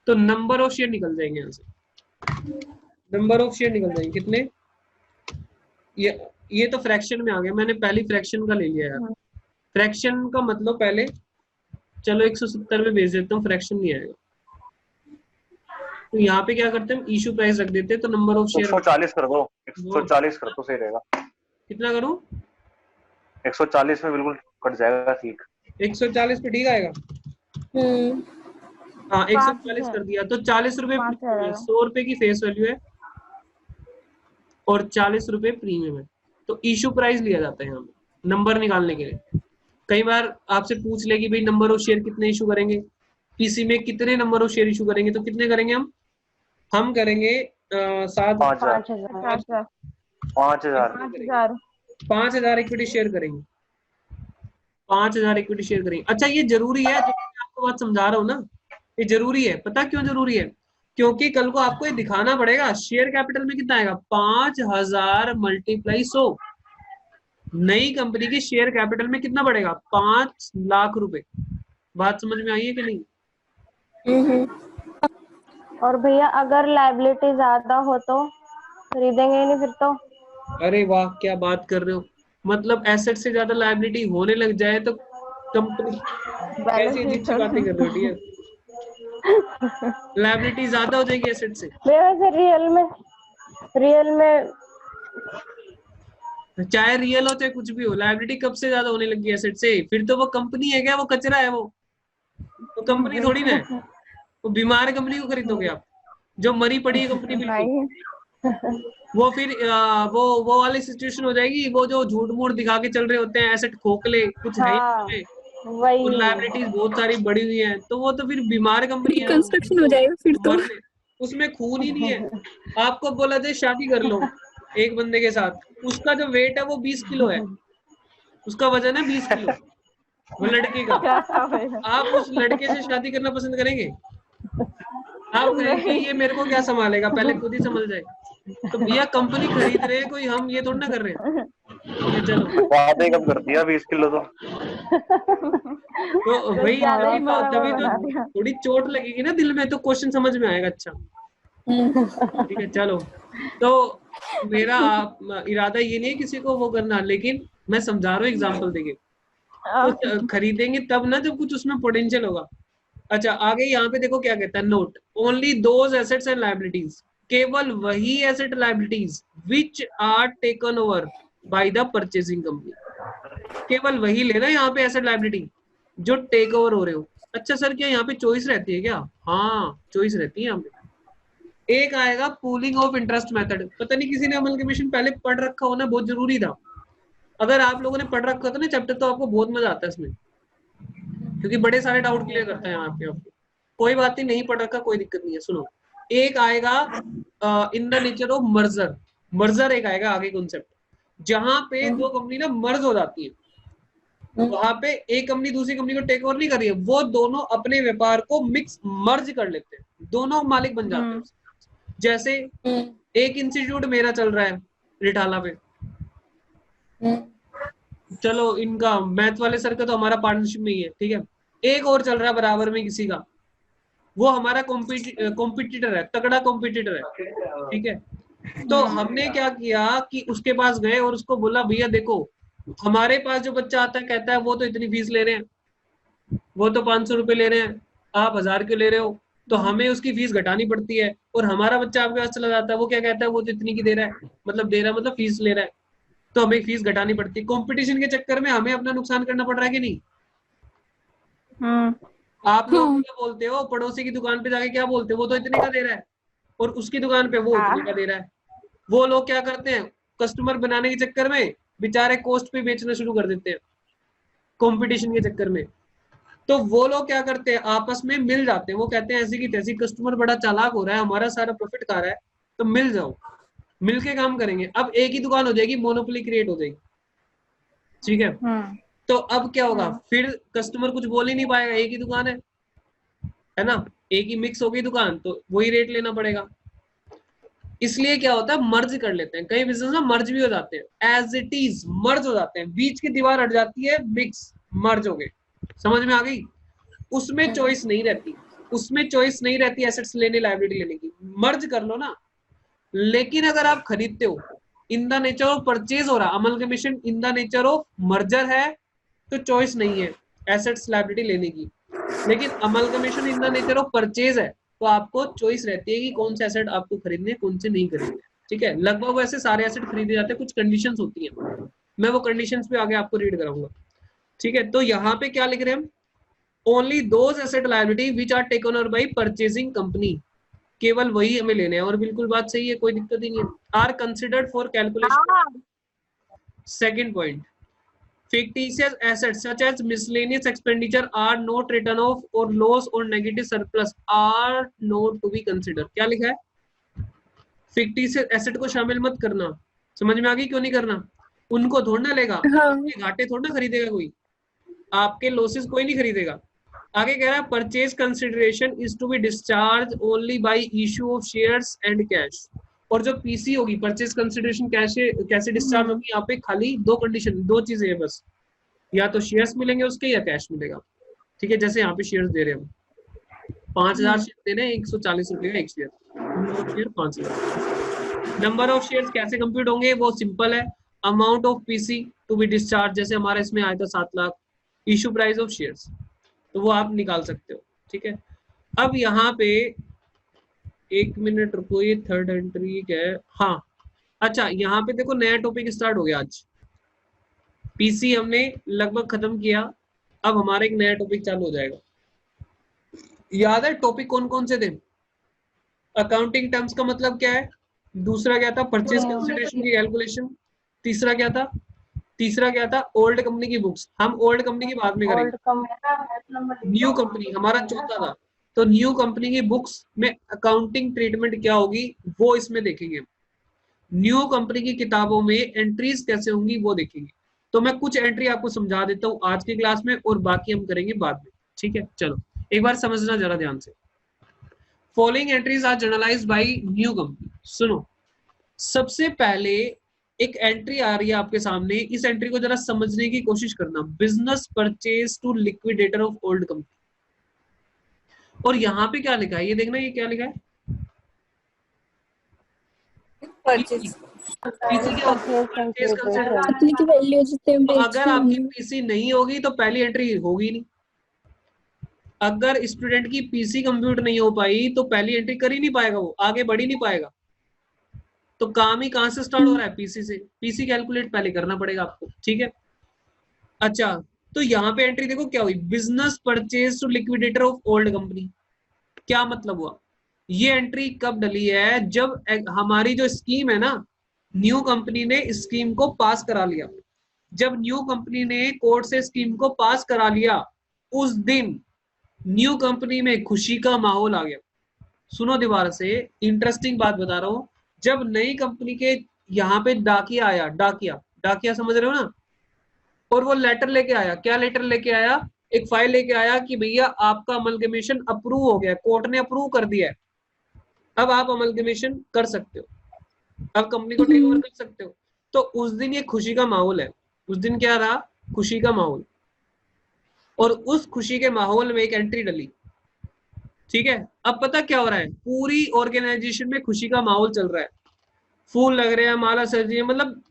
तो नंबर ऑफ शेयर निकल जाएंगे यहाँ से, नंबर ऑफ शेयर निकल जाएंगे कितने? ये तो फ्रैक्शन में आ गया, मैंने पहली फ्रैक्शन का ले लिया यार। फ्रैक्शन का मतलब पहले चलो 170 में भेज देता हूँ, फ्रैक्शन नहीं आएगा। तो यहाँ पे क्या करते हैं? इशू प्राइस रख देते हैं, तो नंबर ऑफ शेयर 140 कर दो, 140 कर दो, सही रहेगा। कितना करूँ? 140 में बिल्कुल कट जाएगा, ठीक। 140 पे ठीक आएगा। हाँ 140 कर दिया, तो 40 रुपए 100 रुपए की फेस वैल्यू है, और 40 रुपए प्रीमियम है। तो इशू प्राइस लिया जाता है यहाँ पे नंबर निकालने के लिए। कई बार आपसे पूछ ले कि भाई नंबर ऑफ शेयर कितने इशू करेंगे, पीसी में कितने नंबर ऑफ शेयर इशू करेंगे, तो कितने करेंगे हम करेंगे 5,000 5,000 इक्विटी शेयर करेंगे। 5,000 इक्विटी शेयर करेंगे। अच्छा ये जरूरी है, जो मैं आपको बात समझा रहा हूँ ना, ये जरूरी है। पता क्यों जरूरी है? क्योंकि कल को आपको ये दिखाना पड़ेगा शेयर कैपिटल में कितना आएगा, 5,000 × 100। नई कंपनी की शेयर कैपिटल में कितना बढ़ेगा, 5 लाख रुपए। बात समझ में आई है कि नहीं? और भैया अगर लायबिलिटी ज्यादा हो तो खरीदेंगे ही नहीं फिर तो। अरे वाह, क्या बात कर रहे हो। मतलब एसेट से ज्यादा लायबिलिटी होने लग जाए तो कंपनी, कैसी अजीब सी बातें कर रहे हो डियर। लायबिलिटी ज्यादा हो जाएगी एसेट से। वैसे रियल में चाहे रियल हो चाहे कुछ भी हो, लायबिलिटी कब से ज्यादा होने लगी एसेट से? फिर तो वो कंपनी है क्या, वो कचरा है। वो कंपनी थोड़ी ना है। वो बीमार कंपनी को खरीदोगे आप, जो मरी पड़ी है कंपनी बिल्कुल। वो फिर वो वाली सिचुएशन हो जाएगी, वो जो झूठ मूठ दिखा के चल रहे होते हैं, एसेट खोखले कुछ है ही वही लायबिलिटीज बहुत सारी बड़ी हुई हैं, तो वो तो फिर बीमार कंपनी है, कंस्ट्रक्शन हो जाएगा फिर तो। उसमें खून ही नहीं है। आपको बोला जाए शादी कर लो एक बंदे के साथ, उसका जो वेट है वो 20 किलो है, उसका वजन है 20 किलो वो लड़के का। आप उस लड़के से शादी करना पसंद करेंगे? आप कहेंगे ये मेरे को क्या संभालेगा, पहले खुद ही संभल जाए। तो भैया कंपनी खरीद रहे हैं कोई, हम ये थोड़ा ना कर रहे हैं। चलो बातें कम कर दिया, 20 किलो तो भाई तभी तो थोड़ी चोट लगेगी ना दिल में, तो क्वेश्चन समझ में आएगा। अच्छा ठीक है चलो। तो मेरा इरादा ये नहीं है किसी को वो करना, लेकिन मैं समझा रहा हूँ एग्जाम्पल देके। तो खरीदेंगे तब ना जब कुछ उसमें पोटेंशियल होगा। अच्छा आगे यहाँ पे देखो क्या कहता है, note only those assets and liabilities, केवल वही asset liabilities which are taken over by the purchasing company, केवल वही लेना यहाँ पे एसेट लायबिलिटी जो टेक ओवर हो रहे हो। अच्छा सर क्या यहाँ पे चॉइस रहती है क्या? हाँ चॉइस रहती है यहाँ पे। एक आएगा पूलिंग ऑफ इंटरेस्ट मेथड। पता नहीं किसी ने अमलगमेशन पहले पढ़ रखा हो ना, बहुत जरूरी था। अगर आप लोगों ने पढ़ रखा था ना चैप्टर, तो आपको बहुत मजा आता है इसमें, क्योंकि बड़े सारे डाउट क्लियर करता है यहाँ पे आपको। कोई बात नहीं पढ़ रखा कोई दिक्कत नहीं है। सुनो, एक आएगा in the nature of merger. Merger एक आएगा आगे कॉन्सेप्ट, जहां पे दो कंपनी ना मर्ज हो जाती है। वहां पे एक कंपनी दूसरी कंपनी को टेक ओवर नहीं कर रही है, वो दोनों अपने व्यापार को मिक्स मर्ज कर लेते हैं, दोनों मालिक बन जाते हैं। जैसे एक इंस्टीट्यूट मेरा चल रहा है रिठाला पे, चलो इनका मैथ वाले सर का तो हमारा पार्टनरशिप में ही है, ठीक है। एक और चल रहा है बराबर में किसी का, वो हमारा कॉम्पिटिटर है, तगड़ा कॉम्पिटिटर है, ठीक है। तो हमने क्या किया कि उसके पास गए और उसको बोला भैया देखो हमारे पास जो बच्चा आता है कहता है वो तो इतनी फीस ले रहे हैं, वो तो 500 रुपए ले रहे हैं, आप 1000 क्यों ले रहे हो? तो हमें उसकी फीस घटानी पड़ती है। और हमारा बच्चा आपके पास चला जाता है, वो क्या कहता है वो तो इतनी की दे रहा है, मतलब फीस ले रहा है, तो हमें फीस घटानी पड़ती है। कंपटीशन के चक्कर में हमें अपना नुकसान करना पड़ रहा है कि नहीं? आप लोग क्या बोलते हो, पड़ोसी की दुकान पे जाके क्या बोलते हो, वो तो इतने का दे रहा है, और उसकी दुकान पे वो इतने का दे रहा है। वो लोग क्या करते हैं, कस्टमर बनाने के चक्कर में बेचारे कॉस्ट पे बेचना शुरू कर देते हैं कंपटीशन के चक्कर में। तो वो लोग क्या करते हैं, आपस में मिल जाते हैं। वो कहते हैं ऐसी की तैसी, कस्टमर बड़ा चालाक हो रहा है, हमारा सारा प्रॉफिट खा रहा है, तो मिल जाओ, मिलके काम करेंगे। अब एक ही दुकान हो जाएगी, मोनोपोली क्रिएट हो जाएगी, ठीक है। तो अब क्या होगा, फिर कस्टमर कुछ बोल ही नहीं पाएगा, एक ही दुकान है ना, एक ही मिक्स हो गई दुकान, तो वही रेट लेना पड़ेगा। इसलिए क्या होता है, मर्ज कर लेते हैं। कई बिजनेस में मर्ज भी हो जाते हैं, एज इट इज मर्ज हो जाते हैं, बीच की दीवार हट जाती है, मिक्स मर्ज हो गए। समझ में आ गई? उसमें चॉइस नहीं रहती, उसमें चॉइस नहीं रहती एसेट्स लेने लायबिलिटी लेने की, मर्ज कर लो ना। लेकिन अगर आप खरीदते हो, in the nature of purchase हो रहा, amalgamation in the nature of merger है, तो चॉइस नहीं है एसेट्स लायबिलिटी लेने की। लेकिन amalgamation in the nature of purchase है, तो आपको चॉइस रहती है कि कौन से एसेट आपको खरीदने कौन से नहीं खरीदने, ठीक है। लगभग वैसे सारे एसेट खरीदे जाते हैं, कुछ कंडीशंस होती हैं, मैं वो कंडीशंस पे आगे आपको रीड कराऊंगा, ठीक है। तो यहाँ पे क्या लिख रहे हैं हम, only those asset liability which are taken over by purchasing company, केवल वही हमें लेने हैं, और बिल्कुल बात सही है, कोई दिक्कत ही नहीं है। Are considered for calculation. Second point, fictitious assets such as miscellaneous expenditure are not written off or loss or negative surplus are not to be considered। क्या लिखा है? fictitious asset को शामिल मत करना। समझ में आ गई क्यों नहीं करना? उनको थोड़ा ना लेगा, आपके घाटे थोड़ा ना खरीदेगा कोई, आपके लॉसेस कोई नहीं खरीदेगा। आगे कह रहा है purchase consideration is to be discharge only by issue of shares and cash. और जो पीसी होगी, परचेज कंसिडरेशन कैसे डिस्चार्ज होगी, यहाँ पे खाली दो कंडीशन, दो चीजें है बस, या तो शेयर्स मिलेंगे उसके या कैश मिलेगा। ठीक है, जैसे यहाँ पे शेयर्स दे रहे हैं हम, 5000 शेयर देने, 140 रुपए का एक शेयर, 5000। नंबर ऑफ शेयर्स कैसे कंप्यूट होंगे, वो सिंपल है, amount of PC to be discharge, जैसे हमारा इसमें आया था 7 lakh, issue price of shares, तो वो आप निकाल सकते हो। ठीक है, अब यहाँ पे एक मिनट रुको, ये थर्ड एंट्री क्या है? हाँ, अच्छा, यहाँ पे देखो नया टॉपिक स्टार्ट हो गया आज। पीसी हमने लगभग खत्म किया, अब हमारा एक नया टॉपिक चालू हो जाएगा। याद है टॉपिक कौन कौन से थे? अकाउंटिंग टर्म्स का मतलब क्या है, दूसरा क्या था परचेज कंसिडरेशन की कैलकुलेशन, तीसरा क्या था? तीसरा क्या था? ओल्ड कंपनी की बुक्स। हम ओल्ड कंपनी की बाद में करेंगे। न्यू कंपनी हमारा चौथा था, तो न्यू कंपनी की बुक्स में अकाउंटिंग ट्रीटमेंट क्या होगी वो इसमें देखेंगे। न्यू कंपनी की किताबों में एंट्रीज कैसे होंगी वो देखेंगे। तो मैं कुछ एंट्री आपको समझा देता हूँ आज की क्लास में, और बाकी हम करेंगे बाद में। ठीक है, चलो एक बार समझना जरा ध्यान से। Following entries are journalized by new company. सुनो, सबसे पहले एक एंट्री आ रही है आपके सामने, इस एंट्री को जरा समझने की कोशिश करना। Business purchase to liquidator of old company. और यहाँ पे क्या लिखा है ये देखना, ये क्या लिखा है? परचेज पीसी की वैल्यू तो अगर आपकी पीसी नहीं होगी तो पहली एंट्री होगी नहीं। अगर स्टूडेंट की पीसी कंप्यूट नहीं हो पाई तो पहली एंट्री कर ही नहीं पाएगा, वो आगे बढ़ ही नहीं पाएगा। तो काम ही कहां से स्टार्ट हो रहा है? पीसी से। पीसी कैलकुलेट पहले करना पड़ेगा आपको। ठीक है, अच्छा, तो यहाँ पे एंट्री देखो क्या हुई, business purchase to liquidator of old company. क्या मतलब हुआ? ये एंट्री कब डली है? जब हमारी जो स्कीम है ना, न्यू कंपनी ने स्कीम को पास करा लिया। जब न्यू कंपनी ने कोर्ट से स्कीम को पास करा लिया, उस दिन न्यू कंपनी में खुशी का माहौल आ गया। सुनो दोबारा से, इंटरेस्टिंग बात बता रहा हूं। जब नई कंपनी के यहाँ पे डाकिया आया, डाकिया समझ रहे हो ना, और वो लेटर लेके आया। क्या लेटर लेके आया? एक फाइल लेके आया कि भैया आपका अमलगमेशन अप्रूव हो गया, कोर्ट ने अप्रूव कर दिया है, अब आप अमलगमेशन कर सकते हो, अब कंपनी को टेक ओवर कर सकते हो। तो उस दिन ये खुशी का माहौल है। उस दिन क्या रहा? खुशी का माहौल। और उस खुशी के माहौल में एक एंट्री डली। ठीक है, अब पता क्या हो रहा है, पूरी ऑर्गेनाइजेशन में खुशी का माहौल चल रहा है, फूल लग रहे हैं, माला सज रही है, मतलब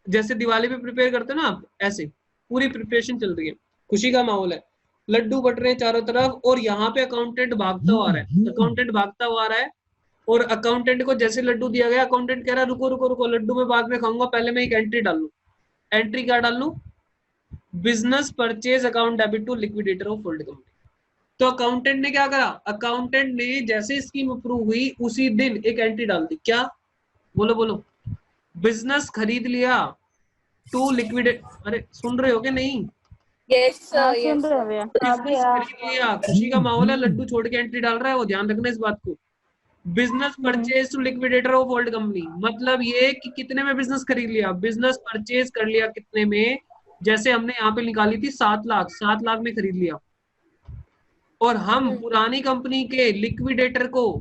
जैसे दिवाली पे प्रिपेयर करते हैं ना आप, ऐसे पूरी प्रिपरेशन चल रही है, खुशी का माहौल है, लड्डू बट रहे हैं चारों तरफ। और यहाँ पे अकाउंटेंट भागता हुआ आ रहा है, अकाउंटेंट भागता हुआ आ रहा है। और अकाउंटेंट को जैसे लड्डू दिया गया, अकाउंटेंट कह रहा है रुको रुको रुको, लड्डू मैं बाद में खाऊंगा, पहले मैं एक एंट्री डाल लूं। एंट्री क्या डाल लूं? Business purchase account debit to liquidator of old company. तो अकाउंटेंट ने क्या करा? अकाउंटेंट ने जैसे स्कीम अप्रूव हुई उसी दिन एक एंट्री डाल दी। क्या? बोलो बोलो। बिजनेस खरीद लिया टू लिक्विडेट। अरे सुन रहे हो कि नहीं? यस सुन रहे हो भैया? बिजनेस खरीद लिया, खुशी का माहौल है, लड्डू छोड़ के एंट्री डाल रहा है वो, ध्यान रखना इस बात को। Business purchase to liquidator of old company, मतलब ये कि कितने में बिजनेस खरीद लिया? बिजनेस परचेज कर लिया कितने में? जैसे हमने यहाँ पे निकाली थी 7 लाख, 7 लाख में खरीद लिया। और हम पुरानी कंपनी के लिक्विडेटर को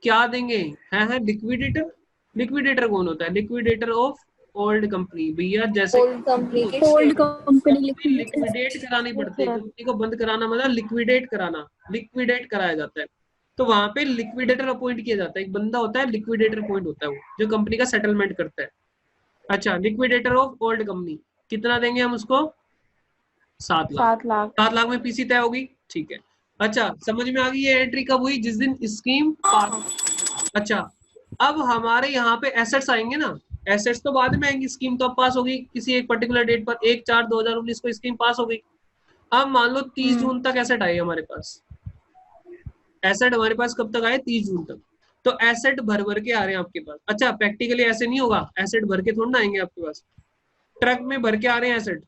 क्या देंगे? है लिक्विडेटर। लिक्विडेटर कौन होता है? Liquidator of old company. भैया जैसे ओल्ड कंपनी के ओल्ड कंपनी लिक्विडेट करानी पड़ती है, कंपनी को बंद कराना मतलब लिक्विडेट कराना, लिक्विडेट कराया जाता है। तो वहां पे लिक्विडेटर अपॉइंट किया जाता है, एक बंदा होता है लिक्विडेटर अपॉइंट होता है, वो जो कंपनी का सेटलमेंट करता है। अच्छा, लिक्विडेटर ऑफ ओल्ड कंपनी कितना देंगे हम उसको? 7 लाख। 7 लाख में पीसी तय होगी। ठीक है, अच्छा समझ में आ गई ये एंट्री कब हुई? जिस दिन स्कीम पास। अच्छा, अब हमारे यहाँ पे एसेट्स आएंगे ना, एसेट्स तो बाद में आएंगी, स्कीम तो अब पास हो गई किसी एक पर्टिकुलर डेट पर, 1/4/2019 को स्कीम पास हो गई। अब मान लो 30 जून तक एसेट आए हमारे पास, एसेट हमारे पास कब तक आए? 30 जून तक। तो एसेट भर भर के आ रहे हैं आपके पास। अच्छा प्रैक्टिकली ऐसे नहीं होगा, एसेट भर के थोड़ा ना आएंगे आपके पास, ट्रक में भर के आ रहे हैं एसेट।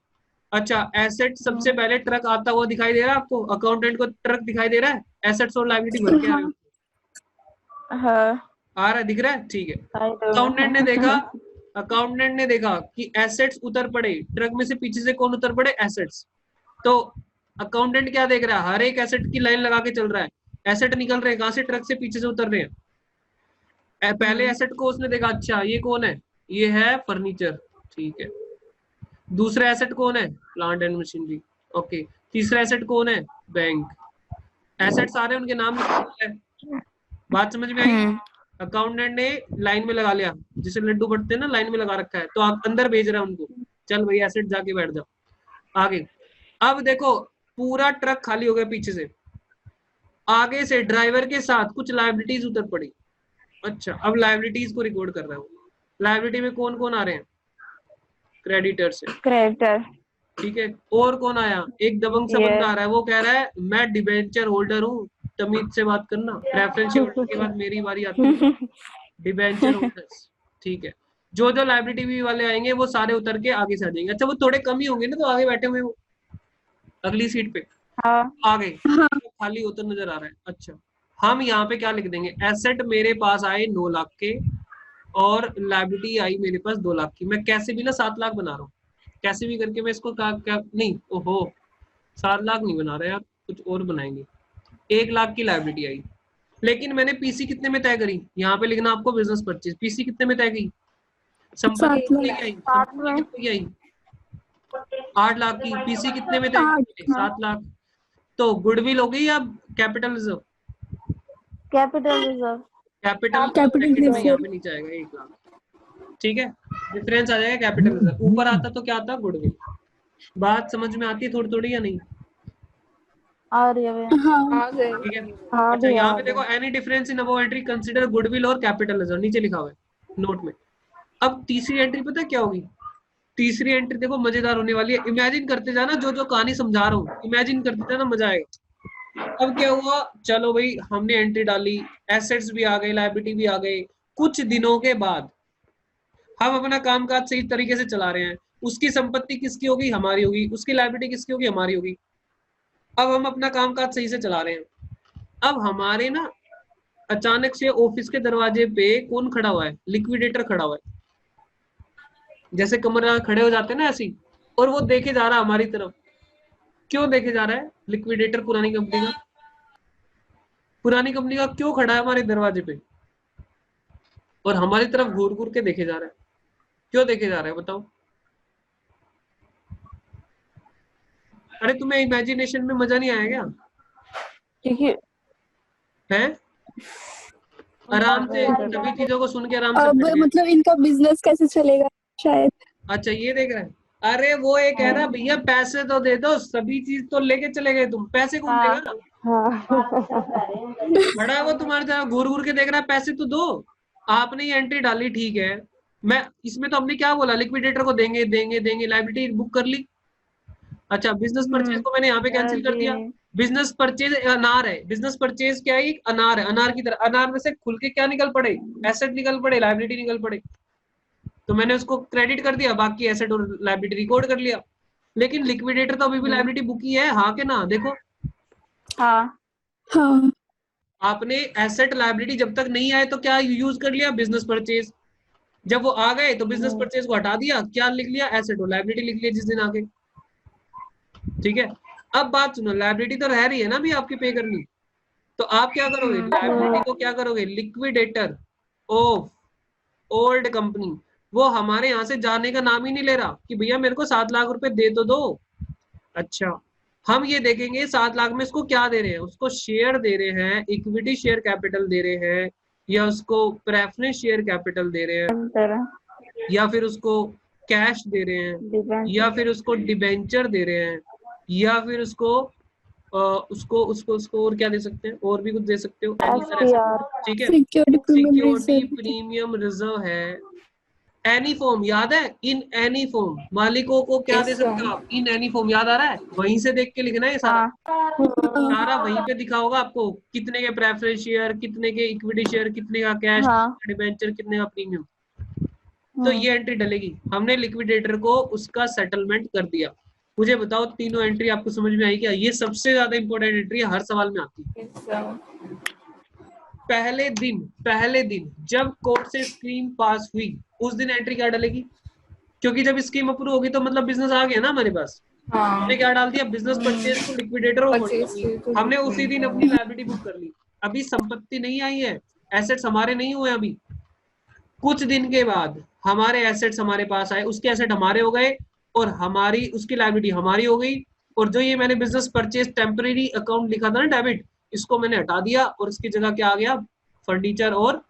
अच्छा एसेट सबसे पहले ट्रक आता हुआ दिखाई दे रहा है आपको, अकाउंटेंट को ट्रक दिखाई दे रहा है, एसेट्स और लायबिलिटी भर के आ रहे हैं। हाँ आ रहा है, दिख रहा है, ठीक है। अकाउंटेंट ने देखा कि एसेट्स उतर पड़े, ट्रक में से पीछे से कौन उतर पड़े, एसेट्स। तो अकाउंटेंट क्या देख रहा है, हर एक एसेट की लाइन लगा के चल रहा है, एसेट निकल रहे हैं कहां से, ट्रक से पीछे से उतर रहे हैं। पहले एसेट को उसने देखा, अच्छा ये कौन है, ये है फर्नीचर, ठीक है। दूसरा एसेट कौन है, प्लांट एंड मशीनरी, ओके। तीसरा एसेट कौन है, बैंक। एसेट सारे उनके नाम लिखे हैं, बात समझ में आई। अकाउंटेंट ने लाइन में लगा लिया, जिसे लड्डू बढ़ते हैं ना, लाइन में लगा रखा है, तो आप अंदर भेज रहे हैं उनको, चल भाई एसेट जाके बैठ जाओ आगे। अब देखो पूरा ट्रक खाली हो गया पीछे से, आगे से ड्राइवर के साथ कुछ लायबिलिटीज उतर पड़ी। अच्छा अब लायबिलिटीज को रिकॉर्ड कर रहा हूँ, लायबिलिटी में कौन कौन आ रहे हैं, क्रेडिटर से, क्रेडिटर। ठीक है। और कौन आया, एक दबंग सा बंदा आ रहा है, वो कह रहा है मैं डिबेंचर होल्डर हूँ, तमीज से बात करना, प्रेफरेंशियल होल्डर के बाद मेरी बारी आती है, डिबेंचर होल्डर्स, ठीक है। जो जो लायबिलिटी वाले आएंगे वो सारे उतर के आगे से आ जाएंगे। अच्छा वो थोड़े कम ही होंगे ना, तो आगे बैठे हुए वो अगली सीट पे आगे तो खाली होता नजर आ रहा है। अच्छा हम यहाँ पे क्या लिख देंगे, एसेट मेरे पास आए 9 लाख के और लायबिलिटी आई मेरे पास 2 लाख की। मैं कैसे भी ना 7 लाख बना रहा हूँ, कैसे भी करके मैं इसको क्या नहीं, ओहो 7 लाख नहीं बना रहे यार, कुछ और बनाएंगे। 1 लाख की लायबिलिटी आई, लेकिन मैंने पीसी कितने में तय करी, यहाँ पे लिखना आपको बिजनेस परचेज। पीसी कितने में तय की, संपत्ति कितनी आई 8 लाख की, पीसी कितने में तय की 7 लाख। तो गुडविल हो गई या capital reserve, capital reserve, capital यहाँ पे नीचे आएगा 1 लाख, ठीक है। डिफरेंस आ जाएगा कैपिटल रिजर्व, ऊपर आता तो क्या आता, गुडविल। बात समझ में आती है थोड़ी थोड़ी या नहीं, आ रही है, आ गए। ठीक है। अच्छा यहाँ पे देखो any difference in above entry consider goodwill और कैपिटल रिजर्व, नीचे लिखा हुआ है नोट में। अब तीसरी एंट्री पता है क्या होगी, तीसरी एंट्री देखो मजेदार होने वाली है, इमेजिन करते जाना, जो जो कहानी समझा रहा हूँ इमेजिन करते जाना, मजा आएगा। अब क्या हुआ, चलो भाई हमने एंट्री डाली, एसेट्स भी आ गए, लायबिलिटी भी आ गए। कुछ दिनों के बाद हम अपना कामकाज सही तरीके से चला रहे हैं, उसकी संपत्ति किसकी होगी, हमारी होगी, उसकी लायबिलिटी किसकी होगी, हमारी होगी। अब हम अपना कामकाज सही से चला रहे हैं। अब हमारे ना अचानक से ऑफिस के दरवाजे पे कौन खड़ा हुआ है, लिक्विडेटर खड़ा हुआ है, जैसे कमरा खड़े हो जाते हैं ना ऐसी, और वो देखे जा रहा है हमारी तरफ। क्यों देखे जा रहा है, लिक्विडेटर पुरानी कंपनी का क्यों खड़ा है हमारे दरवाजे पे और हमारी तरफ घूर घूर के देखे जा रहा है, क्यों देखे जा रहा है बताओ। अरे तुम्हें इमेजिनेशन में मजा नहीं आया क्या, क्योंकि है आराम से सभी चीजों को सुन के आराम से अब बैठ गए। मतलब इनका बिजनेस कैसे चलेगा शायद। अच्छा ये देख रहे हैं, अरे वो ये कह रहा भैया पैसे तो दे दो, सभी चीज तो लेके चले गए तुम, पैसे कौन देगा, बड़ा है वो तुम्हारे तरह घूर घूर के देख रहा है, पैसे तो दो। आपने ये एंट्री डाली, ठीक है, मैं इसमें तो हमने क्या बोला, लिक्विडेटर को देंगे देंगे देंगे, लायबिलिटी बुक कर ली। अच्छा बिजनेस परचेज को मैंने यहाँ पे कैंसिल कर दिया। बिजनेस परचेज अनार है, बिजनेस परचेज क्या है, अनार है, अनार की तरह, अनार में से खुल के क्या निकल पड़े, एसेट निकल पड़े, लायबिलिटी निकल पड़े, तो मैंने उसको क्रेडिट कर दिया, बाकी एसेट और लायबिलिटी रिकॉर्ड कर लिया। लेकिन लिक्विडेटर तो अभी भी लायबिलिटी बुक ही है, हाँ के ना, देखो हाँ आपने एसेट लायबिलिटी जब तक नहीं आए तो क्या यूज कर लिया, बिजनेस परचेज। जब वो आ गए तो बिजनेस परचेज को हटा दिया, क्या लिख लिया, एसेट और लायबिलिटी लिख लिया जिस दिन आगे, ठीक है। अब बात सुनो, लायबिलिटी तो रह रही है ना अभी आपकी पे करनी, तो आप क्या करोगे, लायबिलिटी को क्या करोगे, लिक्विडेटर ऑफ ओल्ड कंपनी, वो हमारे यहाँ से जाने का नाम ही नहीं ले रहा कि भैया मेरे को 7 लाख रुपए दे तो दो। अच्छा हम ये देखेंगे 7 लाख में इसको क्या दे रहे हैं, उसको शेयर दे रहे हैं, इक्विटी शेयर कैपिटल दे रहे हैं, या उसको प्रेफरेंस शेयर कैपिटल दे रहे हैं, या फिर उसको कैश दे रहे हैं, या फिर उसको डिबेंचर दे रहे हैं, या फिर उसको उसको और क्या दे सकते हैं, और भी कुछ दे सकते हो, ठीक है। सिक्योरिटी प्रीमियम रिजर्व है, एनी फॉर्म याद है, इन एनी फॉर्म, मालिकों को क्या Yes, दे सकते हो sir. आप, इन एनी फॉर्म, याद आ रहा है, वहीं से देख के लिखना है ये सारा, सारा वहीं पे दिखा होगा आपको, कितने के प्रेफरेंस शेयर, कितने के इक्विटी शेयर, कितने का कैश, डिबेंचर, कितने का प्रीमियम। तो ये एंट्री डलेगी। हमने लिक्विडेटर को उसका सेटलमेंट कर दिया। मुझे बताओ तीनों एंट्री आपको समझ में आई क्या? ये सबसे ज्यादा इंपॉर्टेंट एंट्री है, हर सवाल में आती है। Yes, sir. पहले दिन जब कोर्ट से स्कीम पास हुई उस दिन एंट्री क्या डलेगी? क्योंकि जब स्कीम अप्रूव होगी तो मतलब बिजनेस आ गया ना हमारे पास। हमने क्या डाल दिया? बिजनेस परचेज टू लिक्विडेटर और Purchase हमने उसी दिन अपनी लायबिलिटी बुक कर ली। अभी संपत्ति नहीं आई है, एसेट्स हमारे नहीं हुए अभी। कुछ दिन के बाद हमारे एसेट्स हमारे पास आए, उसके एसेट हमारे हो गए और हमारी उसकी लायबिलिटी हमारी हो गई। और जो ये मैंने बिजनेस परचेज टेम्परेरी अकाउंट लिखा था ना डेबिट, इसको मैंने हटा दिया और इसकी जगह क्या आ गया? फर्नीचर और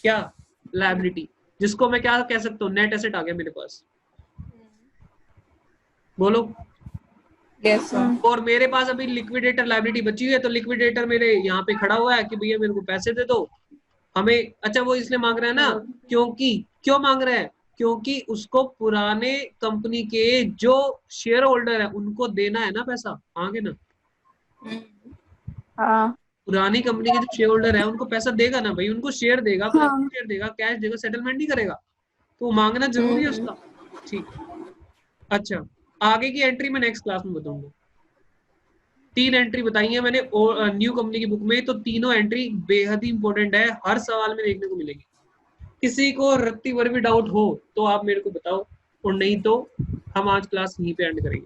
क्या लायबिलिटी, जिसको मैं क्या कह सकता हूँ? नेट एसेट आ गया मेरे पास। बोलो। Yes, sir. और मेरे पास अभी लिक्विडेटर लायबिलिटी बची हुई है, तो लिक्विडेटर मेरे यहाँ पे खड़ा हुआ है कि भैया मेरे को पैसे दे दो हमें। अच्छा वो इसलिए मांग रहा है ना, क्योंकि क्यों मांग रहा है? क्योंकि उसको पुराने कंपनी के जो शेयर होल्डर है उनको देना है ना पैसा, आगे ना। पुरानी कंपनी के जो शेयर होल्डर है उनको पैसा देगा ना भाई, उनको शेयर देगा, शेयर देगा, कैश देगा, सेटलमेंट नहीं करेगा, तो मांगना जरूरी है उसका। ठीक। अच्छा आगे की एंट्री मैं नेक्स्ट क्लास में बताऊंगा। 3 एंट्री बताई है मैंने न्यू कंपनी की बुक में, तो तीनों एंट्री बेहद ही इंपॉर्टेंट है, हर सवाल में देखने को मिलेगी। किसी को रत्ती भर भी डाउट हो तो आप मेरे को बताओ, और नहीं तो हम आज क्लास यहीं पे एंड करेंगे।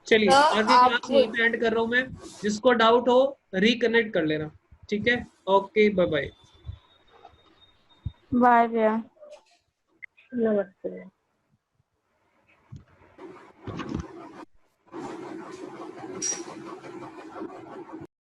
चलिए आज की क्लास यहीं पे एंड कर रहा हूं मैं। जिसको डाउट हो रिकनेक्ट कर लेना, ठीक है? Okay bye bye. बाय भैया। नमस्ते।